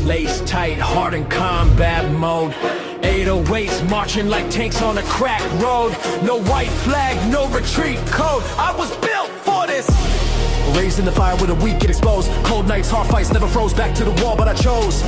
Lace tight, heart in combat mode. 808s marching like tanks on a crack road. No white flag, no retreat code. I was built for this. Raised in the fire with a weak, get exposed. Cold nights, hard fights, never froze. Back to the wall, but I chose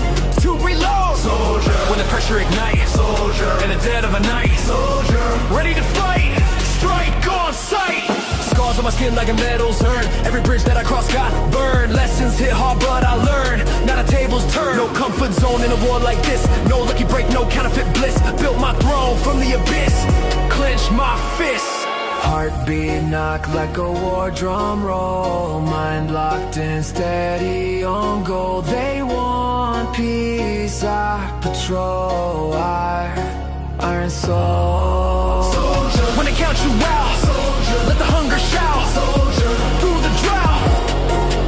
to reload. Soldier, when the pressure ignites. Soldier, in the dead of a night. Soldier, ready to fight. Strike on sight. Scars on my skin like a medal's earned. Every bridge that I crossed got burned. Lessons hit hard, but I learned. Not a table's turn. No comfort zone in a war like this. No lucky break, no counterfeit bliss. Built my throne from the abyss. Clench my fists. Heartbeat knock like a war drum roll. Mind locked and steady on goal. They want peace, I patrol. Iron soul. Soldier, when they count you out. Soldier, let the hunger shout. Soldier, through the drought,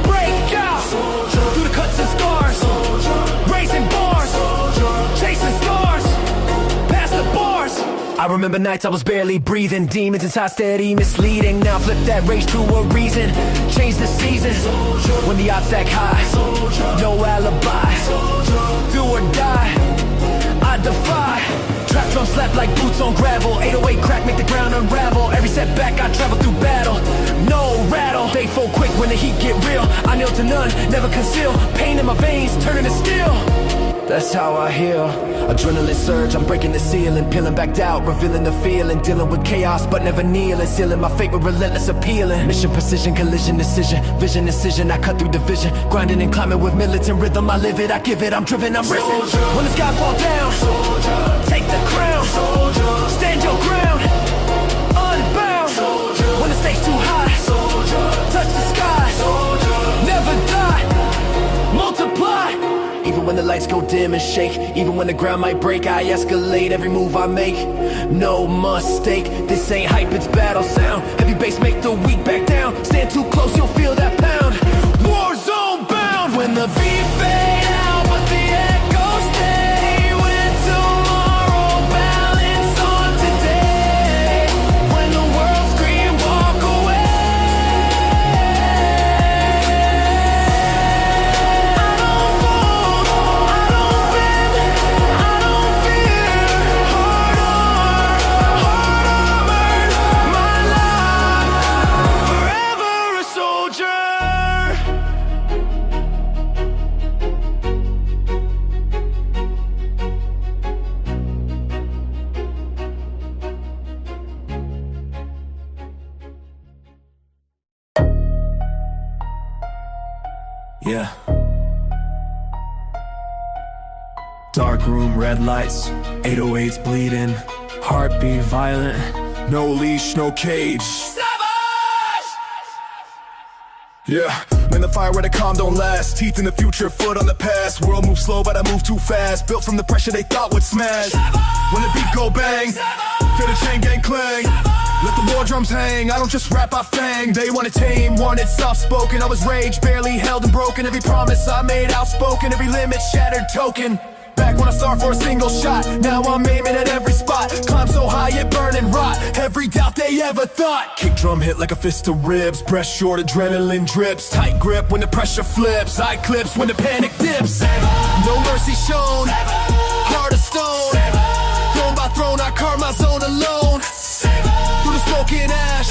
break out. Soldier, through the cuts and scars. Soldier, raising bars. Soldier, chasing stars, past the bars. I remember nights I was barely breathing. Demons inside steady misleading. Now flip that rage to a reason. Change the season. Soldier, when the odds stack high. Soldier, no alibi. Soldier, do or die, I defy. Trap drum slap like boots on gravel. 808 crack make the ground unravel. Every setback I travel through battle. No rattle. They fall quick when the heat get real. I kneel to none, never conceal. Pain in my veins, turning to steel. That's how I heal. Adrenaline surge, I'm breaking the ceiling. Peeling back out, revealing the feeling. Dealing with chaos, but never kneeling. Sealing my fate with relentless appealing. Mission precision, collision, decision. Vision, incision, I cut through division. Grinding and climbing with militant rhythm. I live it, I give it, I'm driven, I'm risen. When the sky fall down, soldier, take the crown. Soldier, stand your ground, unbound. Soldier, when the stakes too high. Soldier, touch the sky. Soldier, never die, multiply. Even when the lights go dim and shake, even when the ground might break, I escalate every move I make. No mistake, this ain't hype, it's battle sound. Heavy bass make the weak back down. Stand too close, you'll feel that pound. War zone bound. When the beat fade out, but the echoes stay. When tomorrow balance on today. When the world scream, walk away. Yeah. Dark room, red lights, 808s bleeding. Heartbeat violent, no leash, no cage. Savage! Yeah, man, the fire where the calm don't last. Teeth in the future, foot on the past. World moves slow, but I move too fast. Built from the pressure they thought would smash. When the beat go bang, feel the chain gang clang. Let the war drums hang, I don't just rap, I fang. They want it tame, want it soft-spoken. I was rage, barely held and broken. Every promise I made outspoken, every limit shattered token. Back when I start for a single shot, now I'm aiming at every spot. Climb so high it burn and rot, every doubt they ever thought. Kick drum hit like a fist of ribs, breast short, adrenaline drips. Tight grip when the pressure flips, eye clips when the panic dips. No mercy shown, heart of stone. Throne by throne I carve my zone alone. Through the smoke and ash,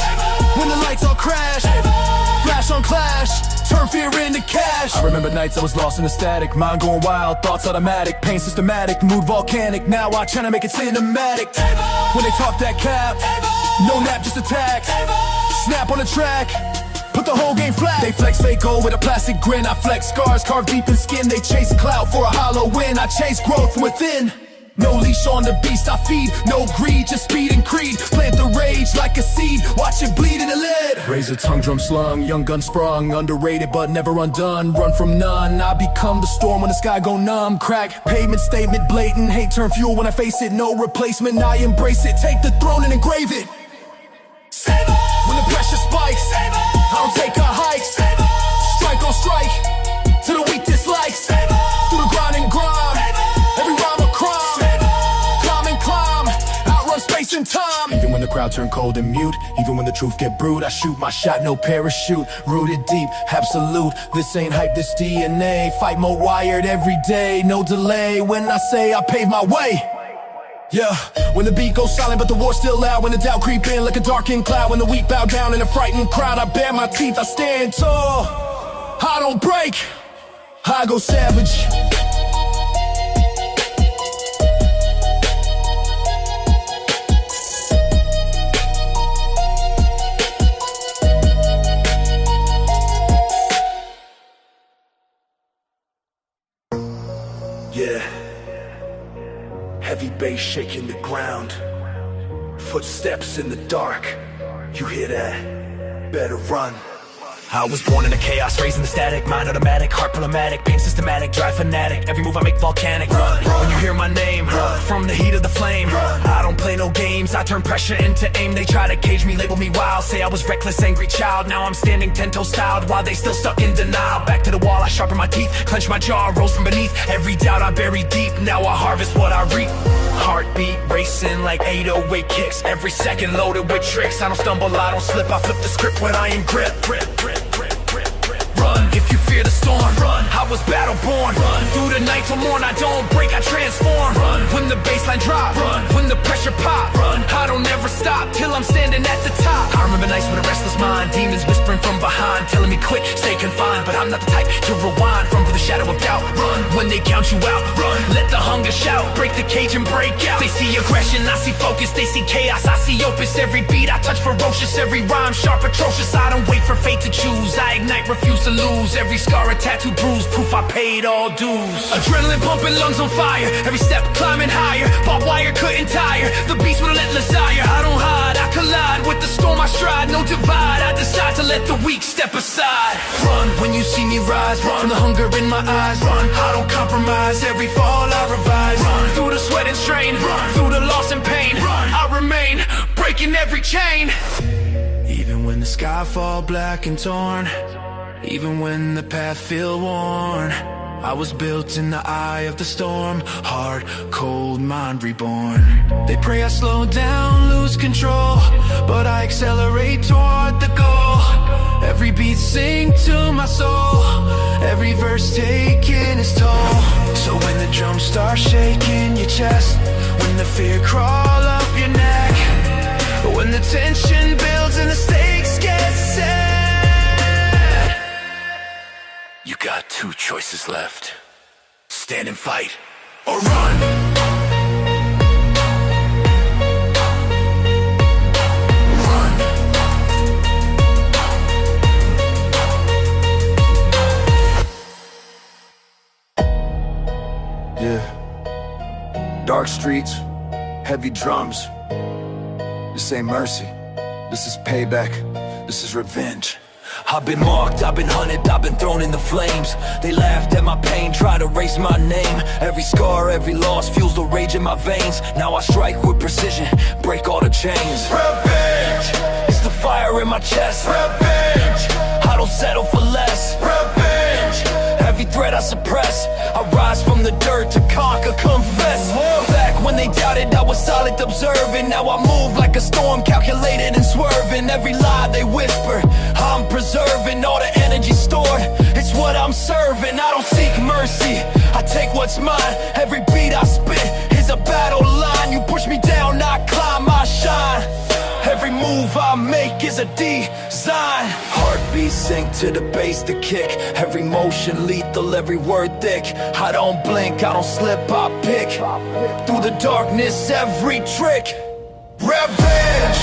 when the lights all crash. Flash on clash, turn fear into cash. I remember nights I was lost in the static. Mind going wild, thoughts automatic. Pain systematic, mood volcanic. Now I tryna make it cinematic. When they talk that cap, no nap, just attack. Snap on the track, put the whole game flat. They flex fake gold with a plastic grin. I flex scars carved deep in skin. They chase clout for a hollow win. I chase growth from within. No leash on the beast I feed, no greed, just speed and creed. Plant the rage like a seed, watch it bleed in the lid. Razor tongue drum slung, young gun sprung. Underrated but never undone, run from none. I become the storm when the sky go numb. Crack, pavement statement blatant. Hate turn fuel when I face it, no replacement. I embrace it, take the throne and engrave it. Save us! When the pressure spikes, save us! I don't take a hike. Save us! Strike on strike, to the weak dislikes. Save us! Through the grind and grind, every rhyme a crime. Climb and climb, outrun space and time. Even when the crowd turn cold and mute. Even when the truth get brewed, I shoot my shot, no parachute. Rooted deep, absolute. This ain't hype, this DNA. Fight more wired every day, no delay. When I say I pave my way. Yeah, when the beat goes silent but the war's still loud. When the doubt creep in like a darkened cloud. When the weak bow down in a frightened crowd, I bare my teeth, I stand tall. I don't break, I go savage. Yeah, heavy bass shaking the ground. Footsteps in the dark. You hear that? Better run. I was born in the chaos, raised in the static. Mind automatic, heart problematic, pain systematic, drive fanatic. Every move I make volcanic. Run. When you hear my name, run. From the heat of the flame, run. I don't play no games, I turn pressure into aim. They try to cage me, label me wild, say I was reckless, angry child. Now I'm standing 10-toe styled, while they still stuck in denial. Back to the wall, I sharpen my teeth, clench my jaw, rose from beneath. Every doubt I bury deep, now I harvest what I reap. Heartbeat racing like 808 kicks. Every second loaded with tricks. I don't stumble, I don't slip, I flip the script when I ain't grip. Run, if you fear the storm, run. I was battle born, run. Through the night till morn, I don't break, I transform, run. When the baseline drop, run. When the pressure pop, run. I don't ever stop, till I'm standing at the top. I remember nights with a restless mind, demons whispering from behind, telling me quit, stay confined. But I'm not the type to rewind from the shadow of doubt. Run, when they count you out, run. Let the hunger shout, break the cage and break out. They see aggression, I see focus, they see chaos, I see opus. Every beat I touch ferocious, every rhyme sharp, atrocious. I don't wait for fate to choose, I ignite, refuse to lose. Every scar a tattoo bruise, proof I paid all dues. Adrenaline pumping, lungs on fire, every step climbing higher. Barbed wire couldn't tire, the beast with a relentless ire. I don't hide, I collide with the storm I stride. No divide, I decide to let the weak step aside. Run, when you see me rise, run. From the hunger in my eyes, run. I don't compromise, every fall I revise. Run, through the sweat and strain, run. Through the loss and pain, run. I remain, breaking every chain. Even when the sky fall black and torn, even when the path feel worn, I was built in the eye of the storm. Heart, cold, mind reborn. They pray I slow down, lose control, but I accelerate toward the goal. Every beat sing to my soul, every verse taking its toll. So when the drums start shaking your chest, when the fear crawl up your neck, when the tension builds and the stakes get set, you got two choices left. Stand and fight, or run. Run. Yeah. Dark streets, heavy drums. This ain't mercy. This is payback. This is revenge. I've been marked, I've been hunted, I've been thrown in the flames. They laughed at my pain, tried to erase my name. Every scar, every loss fuels the rage in my veins. Now I strike with precision, break all the chains. Revenge! It's the fire in my chest. Revenge! I don't settle for less. Revenge! Every threat I suppress, I rise from the dirt to conquer, confess. Back when they doubted, I was silent observing. Now I move like a storm, calculated and swerving. Every lie they whisper, I'm preserving all the energy stored. It's what I'm serving, I don't seek mercy, I take what's mine. Every beat I spit is a battle line. You push me down, I climb, I shine. Every move I make is a design. Heartbeat sync to the bass, the kick. Every motion lethal, every word thick. I don't blink, I don't slip, I pick. Through the darkness, every trick. Revenge,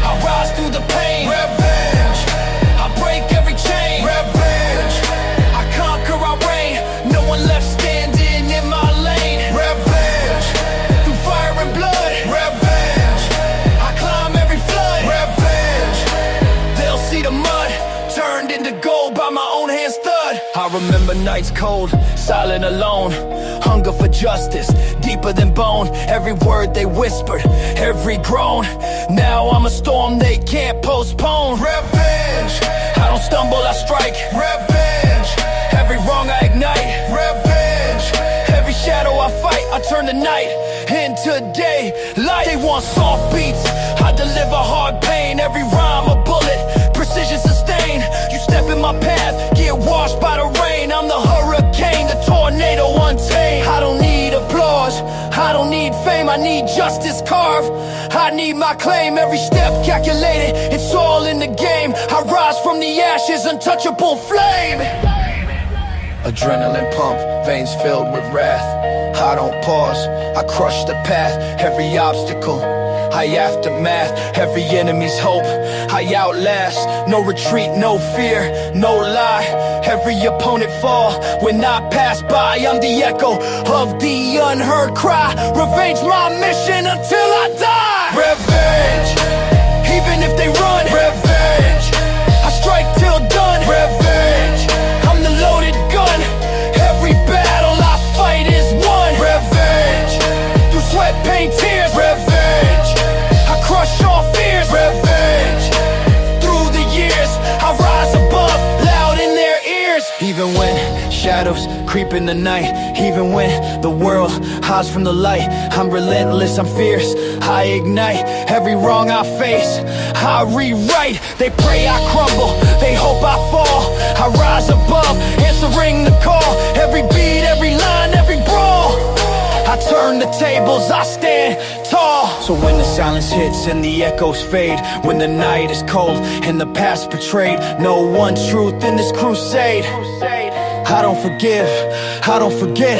I rise through the pain. Revenge, I break every chain. Revenge, I conquer, I reign. No one left standing in my lane. Revenge, through fire and blood. Revenge, I climb every flood. Revenge, they'll see the mud turned into gold by my own hands thud. I remember nights cold, silent alone. Hunger for justice, deeper than bone. Every word they whispered, every groan. Now I'm a storm they can't postpone. Revenge, I don't stumble, I strike. Revenge, every wrong I ignite. Revenge, every shadow I fight, I turn the night into day. Light, they want soft beats, I deliver hard pain, every rhyme a bullet, precision sustained. You step in my path, get washed by the rain. I'm the hurricane, the tornado untamed. I don't need applause, I don't need fame, I need justice carved. I need my claim, every step calculated, it's all in the game. I rise from the ashes, untouchable flame. Adrenaline pump, veins filled with wrath. I don't pause, I crush the path. Every obstacle, I aftermath. Every enemy's hope, I outlast. No retreat, no fear, no lie. Every opponent fall when I pass by. I'm the echo of the unheard cry. Revenge my mission until I die. Revenge, even if they run. Revenge, I strike till done. Revenge, I'm the loaded gun. Every battle I fight is won. Revenge, through sweat, pain, tears. Revenge, I crush all fears. Revenge, through the years I rise above, loud in their ears. Even when shadows creep in the night, even when the world hides from the light, I'm relentless, I'm fierce, I ignite. Every wrong I face, I rewrite. They pray I crumble, they hope I fall. I rise above, answering the call. Every beat, every line, every brawl, I turn the tables, I stand tall. So when the silence hits and the echoes fade, when the night is cold and the past betrayed, no one truth in this crusade. I don't forgive, I don't forget,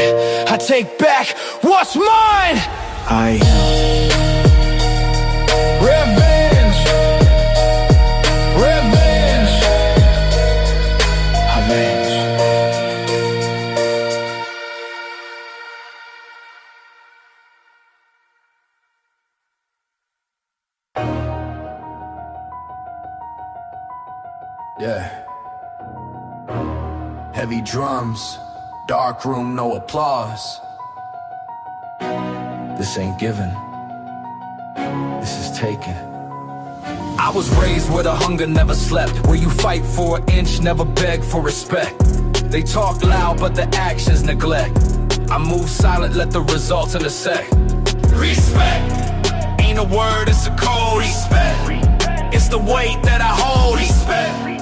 I take back what's mine. I revenge, revenge, avenge. Yeah. Heavy drums, dark room, no applause. This ain't given, this is taken. I was raised where the hunger never slept, where you fight for an inch, never beg for respect. They talk loud, but the actions neglect. I move silent, let the results intersect. Respect ain't a word, it's a code. Respect, it's the weight that I hold. Respect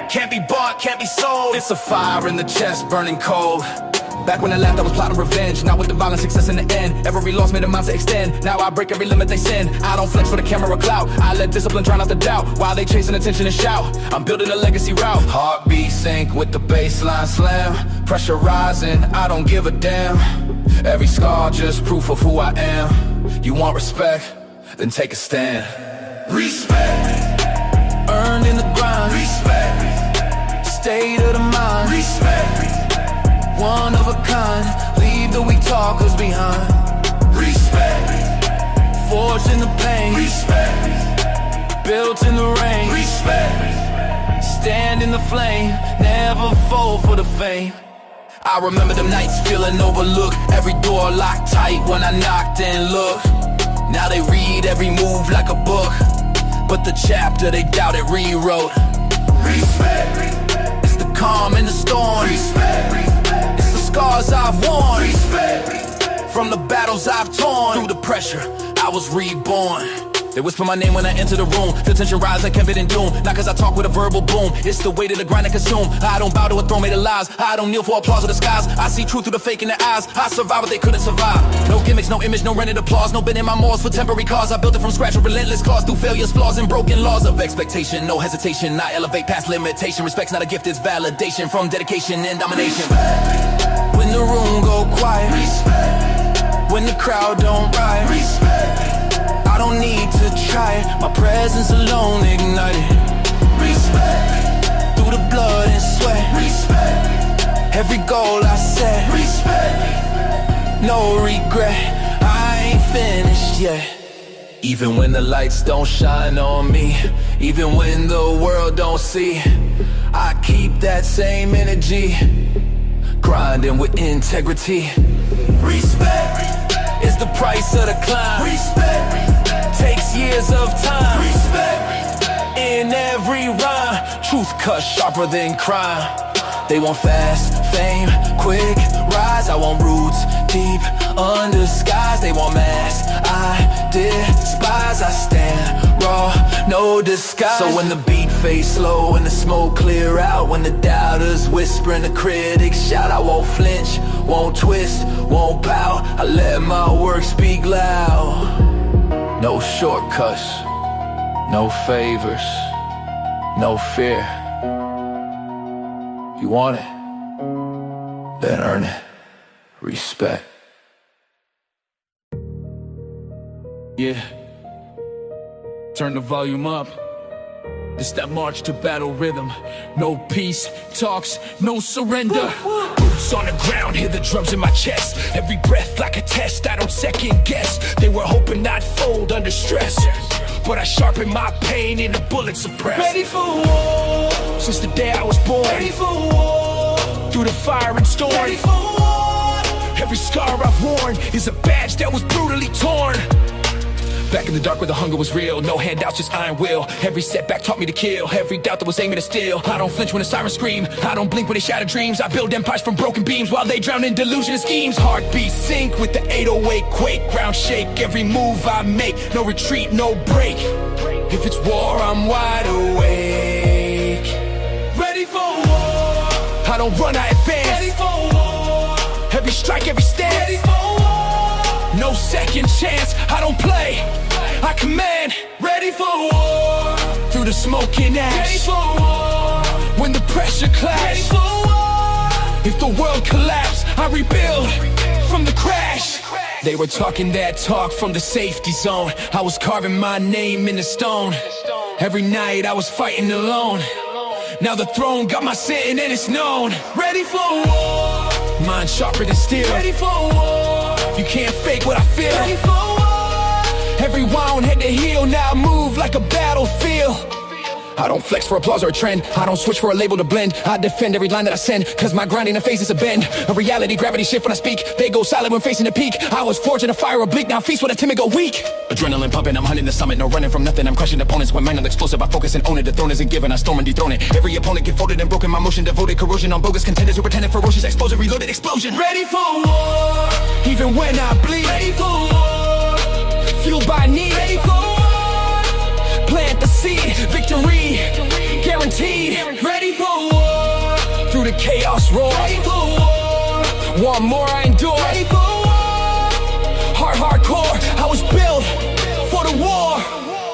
can't be bought, can't be sold. It's a fire in the chest, burning cold. Back when I laughed, I was plotting revenge. Not with the violent success in the end. Every loss made a mind to extend. Now I break every limit they send. I don't flex for the camera or clout. I let discipline drown out the doubt, while they chasing attention and shout. I'm building a legacy route. Heartbeat sync with the baseline slam. Pressure rising, I don't give a damn. Every scar just proof of who I am. You want respect? Then take a stand. Respect earned in the grind. Respect state of the mind. Respect, one of a kind. Leave the weak talkers behind. Respect, forged in the pain. Respect, built in the rain. Respect, stand in the flame. Never fall for the fame. I remember them nights feeling overlooked. Every door locked tight when I knocked and looked. Now they read every move like a book, but the chapter they doubted rewrote. Respect, calm in the storm. Respect, it's the scars I've worn. Respect, from the battles I've torn. Through the pressure, I was reborn. They whisper my name when I enter the room. Feel tension rise like Kevin and Doom. Not cause I talk with a verbal boom. It's the weight of the grind I consume. I don't bow to a throne made of lies. I don't kneel for applause or the skies. I see truth through the fake in the eyes. I survive what they couldn't survive. No gimmicks, no image, no rented applause. No bending my morals for temporary cause. I built it from scratch with relentless cause. Through failures, flaws, and broken laws of expectation. No hesitation, I elevate past limitation. Respect's not a gift, it's validation from dedication and domination. Respect, when the room go quiet. Respect, when the crowd don't rise. Respect, I don't need to try it, my presence alone ignited. Respect, through the blood and sweat. Respect, every goal I set. Respect, no regret, I ain't finished yet. Even when the lights don't shine on me, even when the world don't see, I keep that same energy, grinding with integrity. Respect is the price of the climb. Respect takes years of time. Respect in every rhyme. Truth cuts sharper than crime. They want fast fame, quick rise. I want roots deep under skies. They want mass, I despise. I stand raw, no disguise. So when the beat fades slow and the smoke clear out, when the doubters whisper and the critics shout, I won't flinch, won't twist, won't pout. I let my work speak loud. No shortcuts, no favors, no fear. You want it, then earn it. Respect. Yeah. Turn the volume up. It's that march to battle rhythm. No peace talks, no surrender. Boots on the ground, hear the drums in my chest. Every breath like a test, I don't second guess. They were hoping I'd fold under stress, but I sharpen my pain in a bullet suppressed. Ready for war. Since the day I was born. Ready for war. Through the fire and storm. Ready for war. Every scar I've worn is a badge that was brutally torn. Back in the dark where the hunger was real, no handouts, just iron will. Every setback taught me to kill, every doubt that was aiming to steal. I don't flinch when the sirens scream, I don't blink when they shatter dreams. I build empires from broken beams while they drown in delusion and schemes. Heartbeat sync with the 808 quake, ground shake every move I make. No retreat, no break. If it's war, I'm wide awake. Ready for war. I don't run, I advance. Ready for war. Every strike, every stance. Ready for war. No second chance, I don't play, I command. Ready for war. Through the smoke and ash. Ready for war. When the pressure clash. Ready for war. If the world collapse, I rebuild from the crash. They were talking that talk from the safety zone. I was carving my name in the stone. Every night I was fighting alone. Now the throne got my sitting and it's known. Ready for war. Mind sharper than steel. Ready for war. You can't fake what I feel. Ready for war. Every wound had to heal. Now I move like a battlefield. I don't flex for applause or a trend. I don't switch for a label to blend. I defend every line that I send, cause my grinding and face is a bend. A reality, gravity shift when I speak. They go silent when facing the peak. I was forged in a fire oblique, now feast when a timid go weak. Adrenaline pumping, I'm hunting the summit. No running from nothing, I'm crushing opponents. When mind explosive, I focus and own it. The throne isn't given, I storm and dethrone it. Every opponent get folded and broken. My motion devoted, corrosion on bogus contenders who pretended ferocious. Exposure, reloaded, explosion. Ready for war. Even when I bleed. Ready for war. Fueled by need. Ready for war. Plant the seed, victory guaranteed. Ready for war. Through the chaos roar. Ready for war. One more I endure. Ready for war. Hardcore, I was built for the war.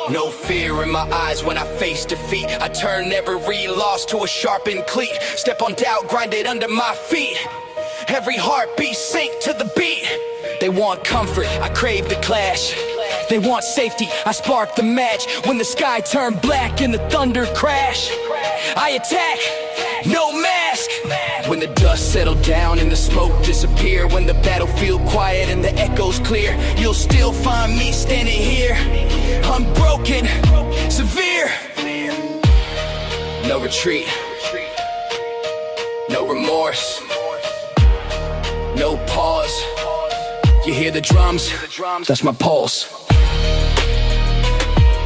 No fear in my eyes when I face defeat. I turn every loss to a sharpened cleat. Step on doubt, grind it under my feet. Every heartbeat sink to the beat. They want comfort, I crave the clash. They want safety, I spark the match. When the sky turned black and the thunder crash, I attack, no mask. When the dust settled down and the smoke disappear, when the battlefield quiet and the echoes clear, you'll still find me standing here, unbroken, severe. No retreat, no remorse, no pause. You hear the drums, that's my pulse.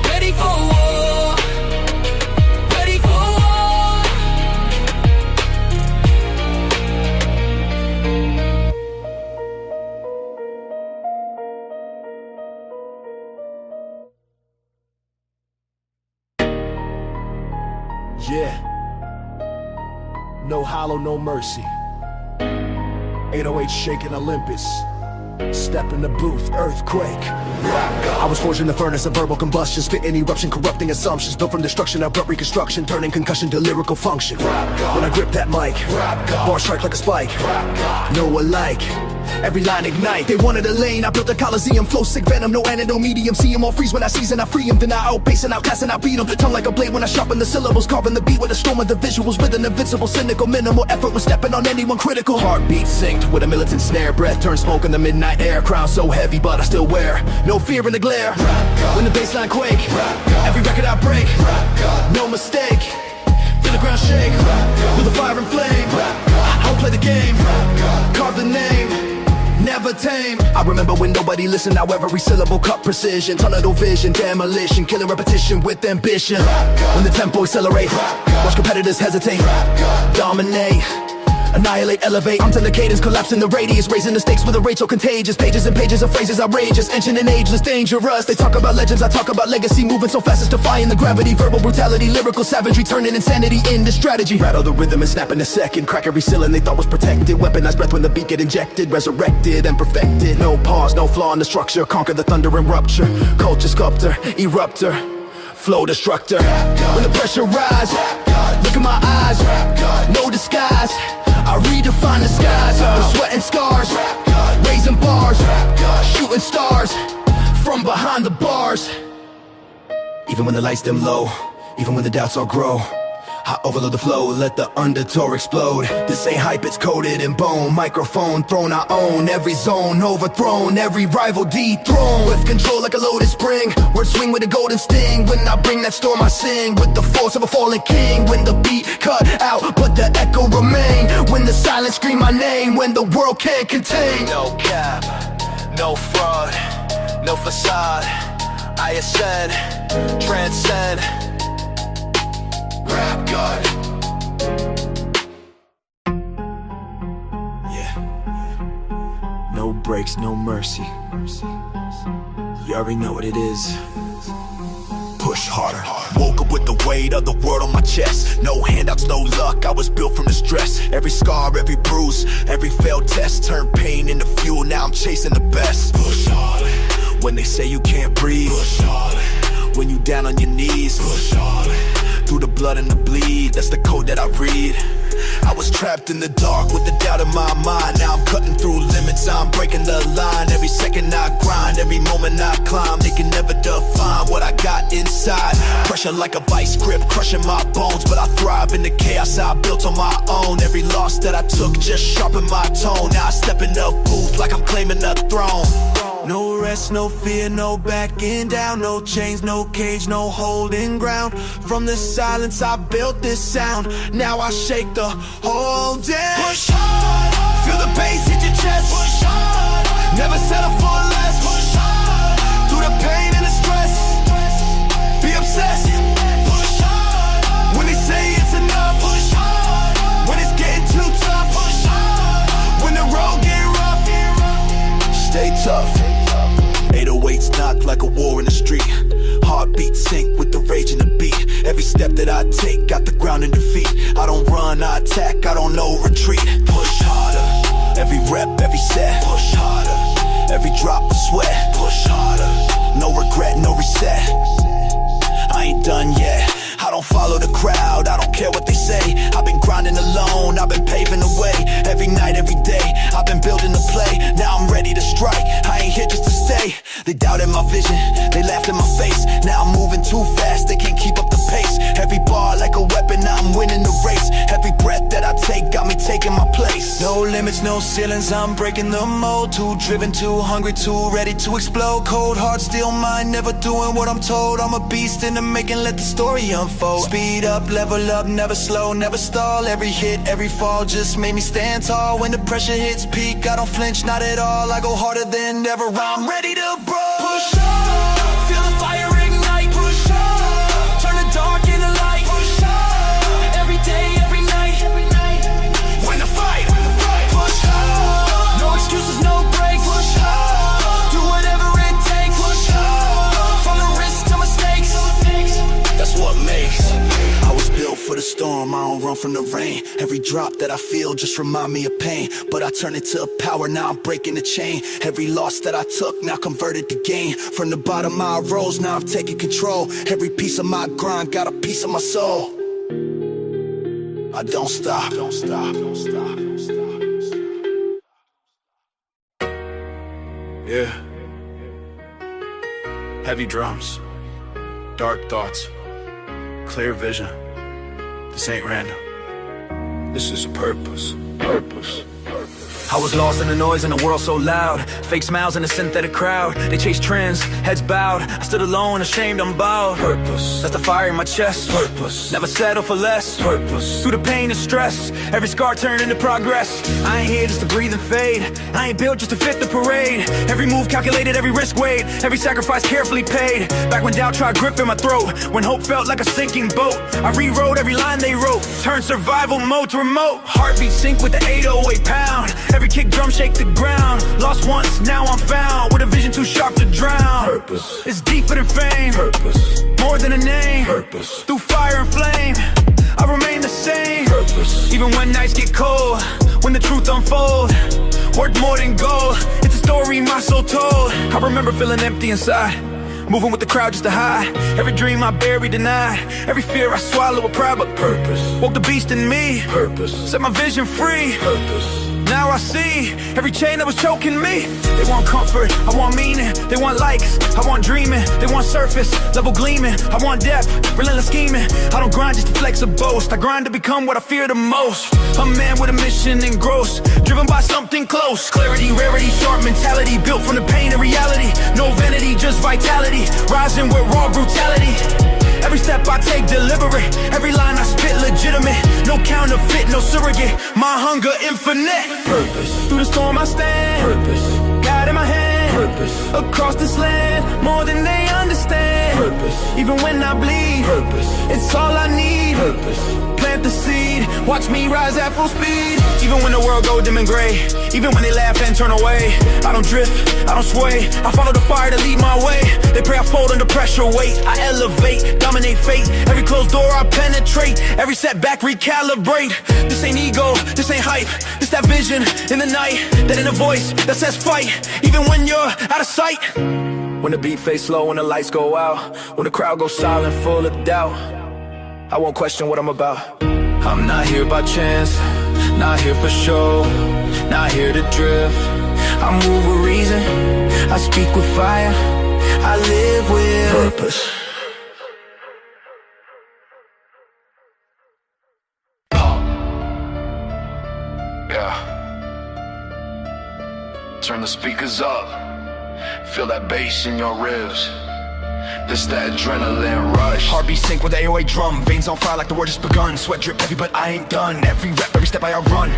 Ready for war. Ready for war. Yeah. No hollow, no mercy. 808 shaking Olympus. Step in the booth, earthquake. I was forged in the furnace of verbal combustion, spitting eruption, corrupting assumptions, built from destruction, abrupt reconstruction, turning concussion to lyrical function. When I grip that mic, bars strike like a spike. No alike, every line ignite. They wanted a lane, I built a coliseum, flow sick venom, no antidote medium. See them all freeze when I season, I free them, then I outpace and outclass and I beat them. Tongue like a blade when I sharpen the syllables, carving the beat with a storm of the visuals, with an invincible, cynical, minimal effort when stepping on anyone critical. Heartbeat synced with a militant snare, breath turns smoke in the midnight air. Crown so heavy, but I still wear no fear in the glare. When the bassline quake, every record I break, no mistake. Feel the ground shake, feel the fire and flame. I'll play the game, carve the name. Never tame. I remember when nobody listened, how every syllable cut precision. Tunnel vision, demolition, killing repetition with ambition. When the tempo accelerate, watch competitors hesitate, dominate. Annihilate, elevate, I'm to the cadence, collapsing the radius, raising the stakes with a rate so contagious. Pages and pages of phrases outrageous, ancient and ageless, dangerous. They talk about legends, I talk about legacy, moving so fast it's defying the gravity. Verbal brutality, lyrical savagery, turning insanity into strategy. Rattle the rhythm and snap in a second, crack every ceiling they thought was protected. Weaponized breath when the beat get injected, resurrected and perfected. No pause, no flaw in the structure, conquer the thunder and rupture. Culture sculptor, eruptor, flow destructor. When the pressure rise, look in my eyes, no disguise. I redefine the skies, the sweat and scars, raising bars, shooting stars from behind the bars. Even when the lights dim low, even when the doubts all grow, I overload the flow, let the undertow explode. This ain't hype, it's coded in bone. Microphone thrown, I own every zone, overthrown, every rival dethroned. With control like a loaded spring, words swing with a golden sting. When I bring that storm I sing, with the force of a fallen king. When the beat cut out, but the echo remain. When the silence scream my name, when the world can't contain. No cap, no fraud, no facade. I ascend, transcend. Rap God. Yeah. No breaks, no mercy. You already know what it is. Push harder. Woke up with the weight of the world on my chest. No handouts, no luck, I was built from the stress. Every scar, every bruise, every failed test turned pain into fuel, now I'm chasing the best. Push harder. When they say you can't breathe, push harder. When you down on your knees, push harder. Through the blood and the bleed, that's the code that I read. I was trapped in the dark with the doubt in my mind. Now I'm cutting through limits, I'm breaking the line. Every second I grind, every moment I climb. They can never define what I got inside. Pressure like a vice grip, crushing my bones. But I thrive in the chaos I built on my own. Every loss that I took just sharpened my tone. Now I step in the booth like I'm claiming the throne. No rest, no fear, no backing down. No chains, no cage, no holding ground. From the silence I built this sound. Now I shake the whole damn. Push hard. Feel the bass hit your chest. Push hard. Never settle for less. Push hard. Through the pain and the stress, be obsessed. Push hard. When they say it's enough. Push hard. When it's getting too tough. Push hard. When the road get rough, stay tough. 808s knock like a war in the street. Heartbeat sync with the rage and the beat. Every step that I take got the ground in defeat. I don't run, I attack, I don't know retreat. Push harder. Every rep, every set. Push harder. Every drop of sweat. Push harder. No regret, no reset. I ain't done yet. I don't follow the crowd, I don't care what they say. I've been grinding alone, I've been paving the way. Every night, every day, I've been building the play. Now I'm ready to strike, I ain't here just to stay. They doubted my vision, they laughed in my face. Now I'm moving too fast, they can't keep up the pace. Every bar like a weapon, now I'm winning the race. Every breath that I take got me taking my place. No limits, no ceilings, I'm breaking the mold. Too driven, too hungry, too ready to explode. Cold heart, still mine, never doing what I'm told. I'm a beast in the making, let the story unfold. Speed up, level up, never slow, never stall. Every hit, every fall just made me stand tall. When the pressure hits peak, I don't flinch, not at all. I go harder than ever, I'm ready to brawl. Push up, feel the fire ignite. Push up, turn the dark into light. Push up, every day, every night. Win the fight. Push up, no excuses, no breaks. Push up, do whatever it takes. Push up, from the risks to mistakes. That's what makes. I was built for the storm, I don't run from the rain. Every drop that I feel just remind me of pain. But I turn it to power, now I'm breaking the chain. Every loss that I took, now converted to gain. From the bottom I rose, now I'm taking control. Every piece of my grind got a piece of my soul. I don't stop, don't stop, don't stop, don't stop. Yeah. Heavy drums, dark thoughts, clear vision. This ain't random. This is purpose. Purpose. Purpose. I was lost in the noise in a world so loud. Fake smiles in a synthetic crowd. They chase trends, heads bowed. I stood alone, ashamed, unbowed. Purpose, that's the fire in my chest. Purpose, never settle for less. Purpose, through the pain and stress, every scar turned into progress. I ain't here just to breathe and fade. I ain't built just to fit the parade. Every move calculated, every risk weighed, every sacrifice carefully paid. Back when doubt tried gripping my throat, when hope felt like a sinking boat, I rewrote every line they wrote, turned survival mode to remote. Heartbeat sync with the 808 pound. Every kick drum shake the ground. Lost once, now I'm found, with a vision too sharp to drown. Purpose, it's deeper than fame. Purpose, more than a name. Purpose, through fire and flame, I remain the same. Purpose, even when nights get cold, when the truth unfolds, worth more than gold. It's a story my soul told. I remember feeling empty inside, moving with the crowd just to hide. Every dream I buried denied, every fear I swallowed with pride. But purpose woke the beast in me. Purpose set my vision free. Purpose, now I see every chain that was choking me. They want comfort, I want meaning. They want likes, I want dreaming. They want surface, level gleaming. I want depth, relentless scheming. I don't grind just to flex or boast, I grind to become what I fear the most. A man with a mission engrossed, driven by something close. Clarity, rarity, sharp mentality, built from the pain of reality. No vanity, just vitality, rising with raw brutality. Every step I take deliberate, every line I spit legitimate. No counterfeit, no surrogate, my hunger infinite. Purpose, through the storm I stand. Purpose, God in my hand. Purpose, across this land, more than they understand. Purpose, even when I bleed. Purpose, it's all I need. Purpose, plant the seed, watch me rise at full speed. Even when the world go dim and gray, even when they laugh and turn away, I don't drift, I don't sway, I follow the fire to lead my way. They pray I fold under pressure, wait, I elevate, dominate fate. Every closed door I penetrate, every setback recalibrate. This ain't ego, this ain't hype, this that vision in the night, that inner voice that says fight, even when you're out of sight. When the beat fades slow, when the lights go out, when the crowd goes silent full of doubt, I won't question what I'm about. I'm not here by chance, not here for show, not here to drift. I move with reason, I speak with fire, I live with purpose. Yeah. Turn the speakers up, feel that bass in your ribs. This that adrenaline rush. Heartbeat sync with the 808 drum. Veins on fire like the war just begun. Sweat drip heavy but I ain't done. Every rep, every step I outrun.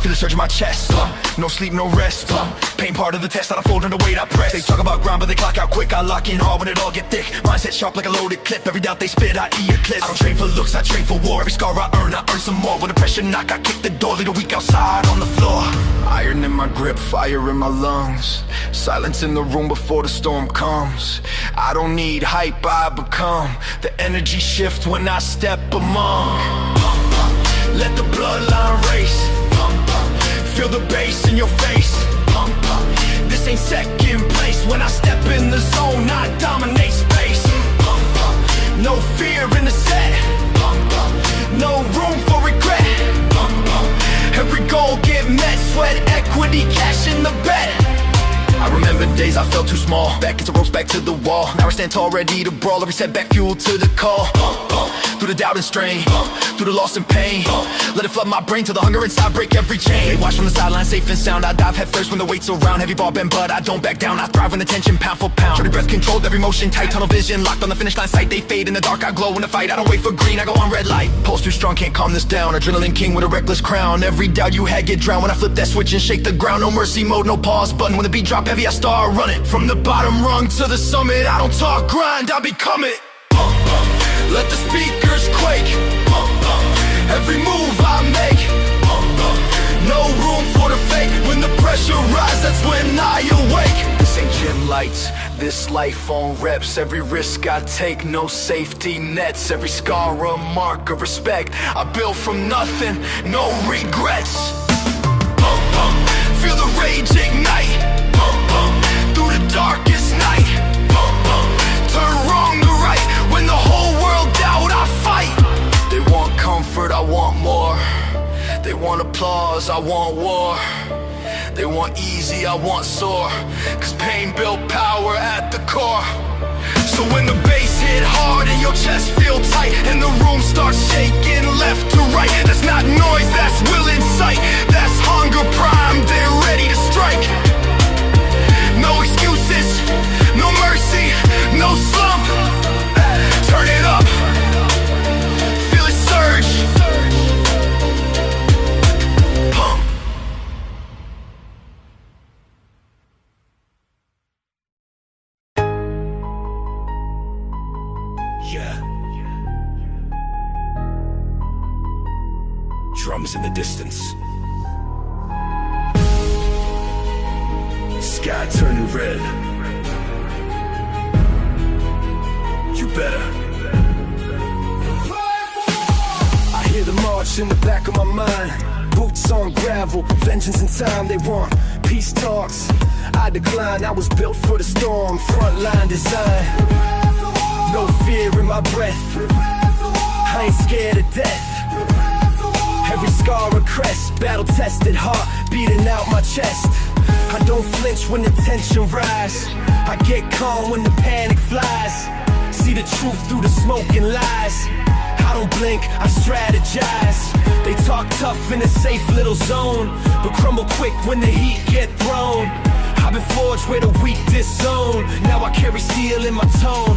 Feel the surge in my chest. No sleep, no rest. Pain part of the test that I fold under weight I press. They talk about grind but they clock out quick. I lock in hard when it all get thick. Mindset sharp like a loaded clip. Every doubt they spit, I eclipse. I don't train for looks, I train for war. Every scar I earn some more. When the pressure knock, I kick the door. Leave the weak outside on the floor. Iron in my grip, fire in my lungs. Silence in the room before the storm comes. I don't need hype, I become the energy shift when I step among. Let the bloodline race. Feel the bass in your face. This ain't second place. When I step in the zone, I dominate space. No fear in the set, no room for regret. Every goal get met, sweat equity, cash in the bet. I remember days I felt too small. Back into ropes, back to the wall. Now I stand tall, ready to brawl. Every setback fuel to the call. Through the doubt and strain, through the loss and pain. Let it flood my brain till the hunger inside break every chain. They watch from the sideline, safe and sound. I dive head first when the weight's around. Heavy ball bend, but I don't back down. I thrive when the tension pound for pound. Shorty breath controlled, every motion tight. Tunnel vision locked on the finish line. Sight they fade in the dark. I glow in the fight. I don't wait for green. I go on red light. Pulse too strong, can't calm this down. Adrenaline king with a reckless crown. Every doubt you had get drowned when I flip that switch and shake the ground. No mercy mode, no pause button. When the beat drop heavy, I start running. From the bottom rung to the summit, I don't talk grind, I become it. Let the speakers quake. Every move I make. No room for the fake. When the pressure rises, that's when I awake. This ain't gym lights, this life on reps. Every risk I take, no safety nets. Every scar a mark of respect. I built from nothing, no regrets. Feel the rage ignite. Through the darkest night, turn wrong to right. When the whole world doubt, I fight. They want comfort, I want more. They want applause, I want war. They want easy, I want sore. Cause pain built power at the core. So when the bass hit hard and your chest feel tight and the room starts shaking left to right, that's not noise, that's will in sight. That's hunger prime, they're drums in the distance. Sky turning red. You better. I hear the march in the back of my mind. Boots on gravel, vengeance in time. They want peace talks, I decline. I was built for the storm, frontline design. No fear in my breath, I ain't scared of death. Every scar a crest, battle-tested heart beating out my chest. I don't flinch when the tension rise, I get calm when the panic flies. See the truth through the smoke and lies. I don't blink, I strategize. They talk tough in a safe little zone, but crumble quick when the heat get thrown. I've been forged where the weak disown. Now I carry steel in my tone.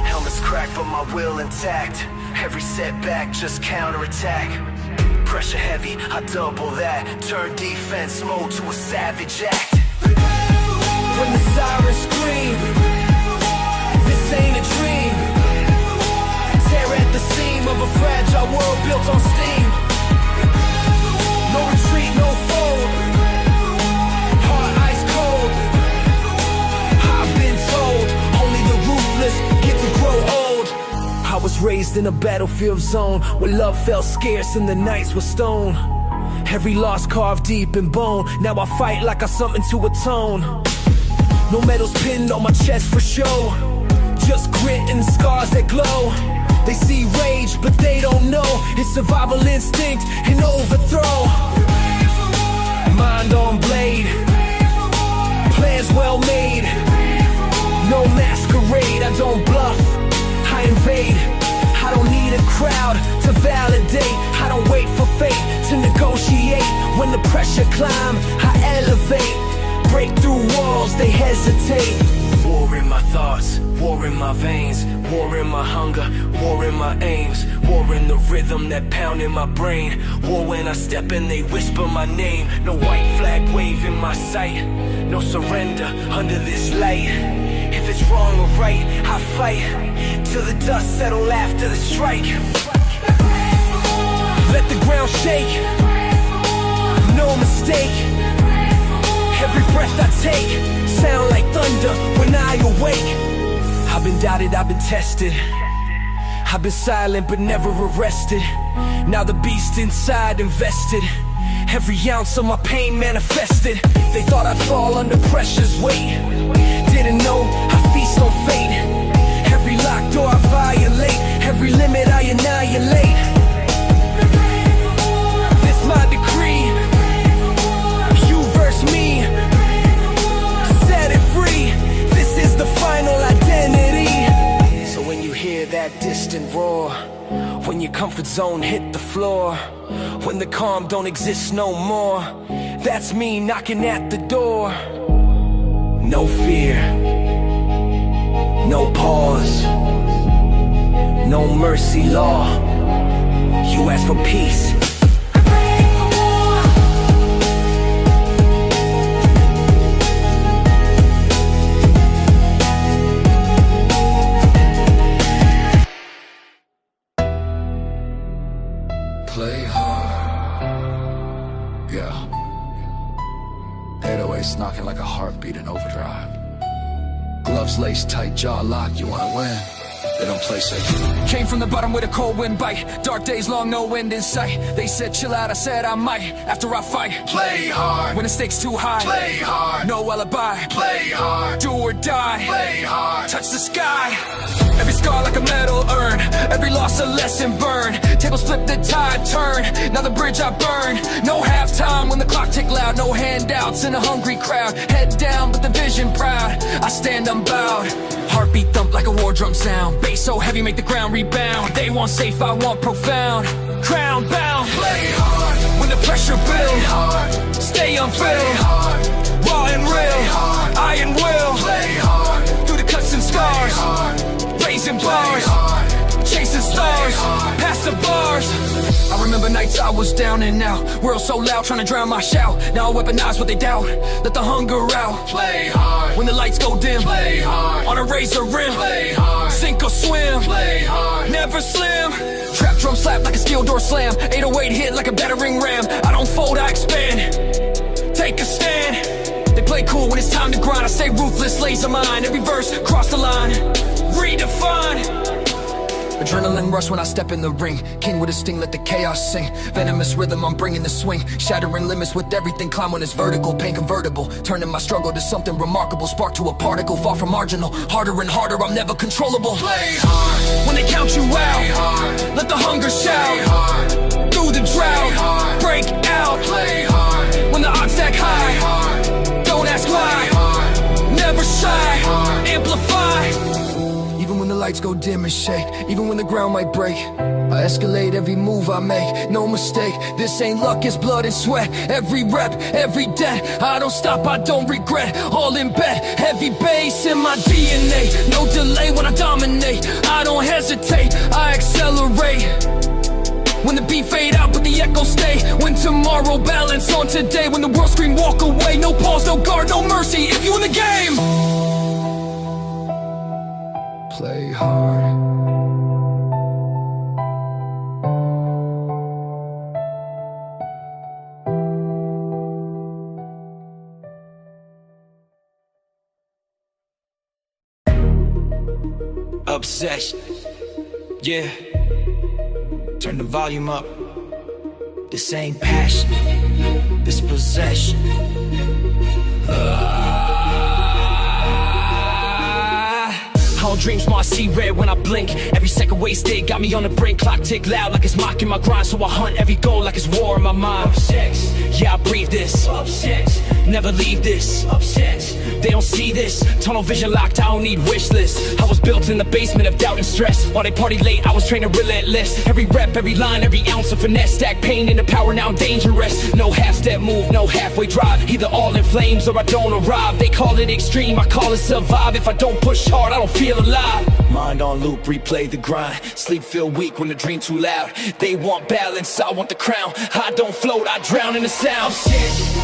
Helmet's cracked but my will intact. Every setback just counterattack. Pressure heavy, I double that. Turn defense mode to a savage act. When the sirens scream, this ain't a dream. Tear at the seam of a fragile world built on steam. No retreat, no fold. Heart ice cold. I've been told only the ruthless get to grow old. I was raised in a battlefield zone where love felt scarce and the nights were stone. Every loss carved deep in bone. Now I fight like I something to atone. No medals pinned on my chest for show, just grit and scars that glow. They see rage, but they don't know it's survival instinct and overthrow. Mind on blade, plans well made. No masquerade, I don't bluff, I invade. I don't need a crowd to validate. I don't wait for fate to negotiate. When the pressure climb, I elevate. Break through walls, they hesitate. War in my thoughts, war in my veins. War in my hunger, war in my aims. War in the rhythm that pound in my brain. War when I step and they whisper my name. No white flag wave in my sight. No surrender under this light. If it's wrong or right, I fight till the dust settle after the strike. Let the ground shake, no mistake. Every breath I take sound like thunder when I awake. I've been doubted, I've been tested. I've been silent but never arrested. Now the beast inside invested. Every ounce of my pain manifested. They thought I'd fall under pressure's weight. Didn't know I feast on fate. Every locked door I violate. Every limit I annihilate. This my decree. You verse me. Set it free. This is the final identity. So when you hear that distant roar, when your comfort zone hit the floor, when the calm don't exist no more, that's me knocking at the door. No fear, no pause, no mercy law. You ask for peace, Play hard. Yeah. 808's knocking like a heartbeat in overdrive. Gloves laced tight, jaw locked, you wanna win. They don't play safe. Came from the bottom with a cold wind bite. Dark days long, no end in sight. They said chill out, I said I might. After I fight, Play hard. when the stakes too high, Play hard. no alibi. Play hard. Do or die, Play hard. touch the sky. Every scar like a medal earned. Every loss a lesson burned. Tables flip, the tide turn. Now the bridge I burn. No halftime when the clock tick loud. No handouts in a hungry crowd. Head down but the vision proud. I stand unbowed. Heartbeat thump like a war drum sound. Bass so heavy make the ground rebound. They want safe, I want profound. Crown bound. Play hard. When the pressure Play builds, hard. stay unfilled. Play hard. Raw and real, hard. iron will. Play hard. Through the cuts and scars, hard. raising Play bars, hard. chasing stars, past the bars. I remember nights I was down and out, world so loud trying to drown my shout. Now I weaponize what they doubt, let the hunger out. Play hard, when the lights go dim. Play hard, on a razor rim. Play hard, sink or swim. Play hard, never slim. Trap drum slap like a steel door slam, 808 hit like a battering ram. I don't fold, I expand, take a stand. They play cool when it's time to grind. I stay ruthless, laser mind. Every verse, cross the line, redefine. Adrenaline rush when I step in the ring. King with a sting, let the chaos sing. Venomous rhythm, I'm bringing the swing. Shattering limits with everything, climb on this vertical. Pain convertible, turning my struggle to something remarkable. Spark to a particle, far from marginal. Harder and harder, I'm never controllable. Play hard, when they count you out. Play hard, let the hunger shout. Play hard, through the drought. Play hard, break out. Play hard, when the odds stack high. Play hard, don't ask why. Play hard, never shy. Play hard, amplify. Even when the lights go dim and shake, even when the ground might break, I escalate every move I make, no mistake. This ain't luck, it's blood and sweat. Every rep, every debt, I don't stop, I don't regret. All in bed, heavy bass in my DNA. No delay when I dominate, I don't hesitate, I accelerate. When the beat fade out but the echoes stay. When tomorrow balance on today. When the world scream walk away. No pause, no guard, no mercy if you in the game. Play hard. Obsession, yeah. Turn the volume up. This ain't passion, this possession. All dreams, I see red when I blink. Every second wasted got me on the brink. Clock tick loud like it's mocking my grind. So I hunt every goal like it's war in my mind. Obsessed, yeah I breathe this. Obsessed, never leave this. Obsessed, they don't see this. Tunnel vision locked, I don't need wish lists. I was built in the basement of doubt and stress. While they party late, I was training relentless. Every rep, every line, every ounce of finesse. Stack pain into power, now I'm dangerous. No half-step move, no halfway drive. Either all in flames or I don't arrive. They call it extreme, I call it survive. If I don't push hard, I don't feel alive. Mind on loop, replay the grind. Sleep feel weak when the dream too loud. They want balance, I want the crown. I don't float, I drown in the sound. Obsessed,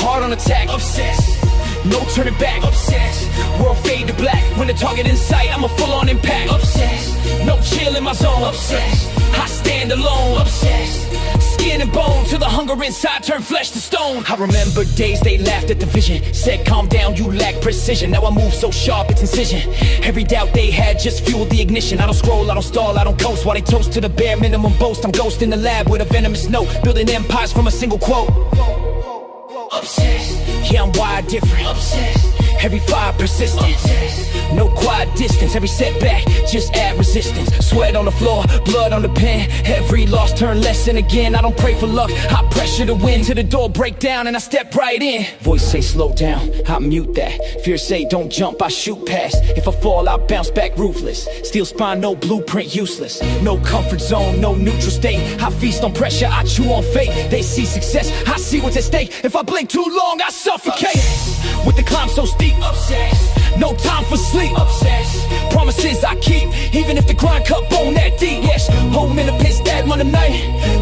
hard on attack. Obsessed, no turning back. Obsessed, world fade to black. When the target in sight, I'm a full-on impact. Obsessed, no chill in my zone. Obsessed, I stand alone. Obsessed, skin and bone till the hunger inside turn flesh to stone. I remember days they laughed at the vision, said calm down, you lack precision. Now I move so sharp, it's incision. Every doubt they had just fueled the ignition. I don't scroll, I don't stall, I don't coast. While they toast to the bare minimum boast, I'm ghost in the lab with a venomous note, building empires from a single quote. Obsessed, yeah I'm wired different. Obsessed, every fire persistent. Obsessed, no quiet distance. Every setback, just add resistance. Sweat on the floor, blood on the pen. Every loss turn lesson again. I don't pray for luck, I pressure to win. Till the door break down and I step right in. Voice say slow down, I mute that. Fear say don't jump, I shoot past. If I fall, I bounce back ruthless. Steel spine, no blueprint, useless. No comfort zone, no neutral state. I feast on pressure, I chew on fate. They see success, I see what's at stake. If I blink too long, I suffocate. Obsessed, with the climb so steep. Obsessed, no time for sleep. Obsessed, promises I keep, even if the grind cut bone that deep. Yes, home in a pit, stab on the night.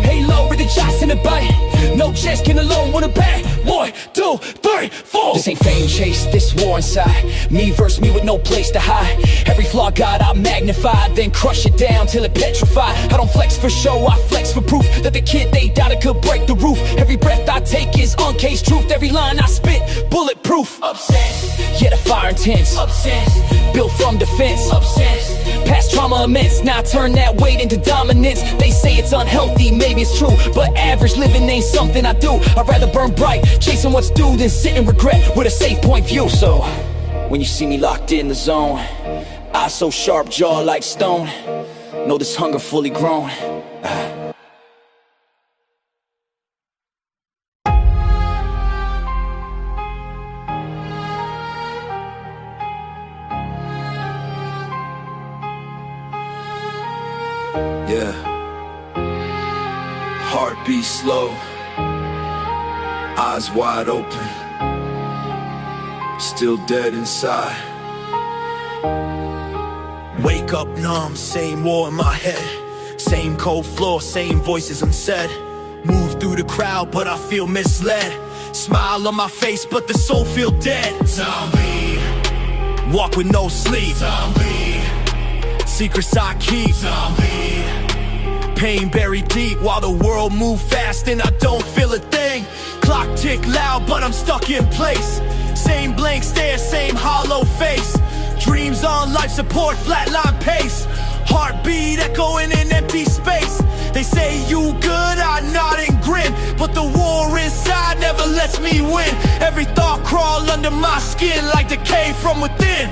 Halo with the shots in the bite. No chest can alone want a bad. 1, 2, 3, 4. This ain't fame chase, this war inside. Me versus me with no place to hide. Every flaw God I magnify, then crush it down till it petrified. I don't flex for show, I flex for proof that the kid they doubted could break the roof. Every breath I take is uncased truth. Every line I spit, bulletproof. Obsessed, yeah the fire intense. Obsessed, built from defense. Obsessed, past trauma immense. Now I turn that weight into dominance. They say it's unhealthy, maybe it's true, but average living ain't something I do. I'd rather burn bright, chasing what's due, than sit in regret with a safe point view. So, when you see me locked in the zone, eyes so sharp, jaw like stone, know this hunger fully grown. Yeah, heartbeat slow, eyes wide open, still dead inside. Wake up numb, same war in my head. Same cold floor, same voices unsaid. Move through the crowd, but I feel misled. Smile on my face, but the soul feel dead. Zombie, walk with no sleep. zombie, Secrets I keep. zombie, Pain buried deep while the world move fast and I don't feel a thing. Clock tick loud, but I'm stuck in place. Same blank stare, same hollow face. Dreams on life support, flatline pace. Heartbeat echoing in empty space. They say you good, I nod and grin, but the war inside never lets me win. Every thought crawl under my skin like decay from within.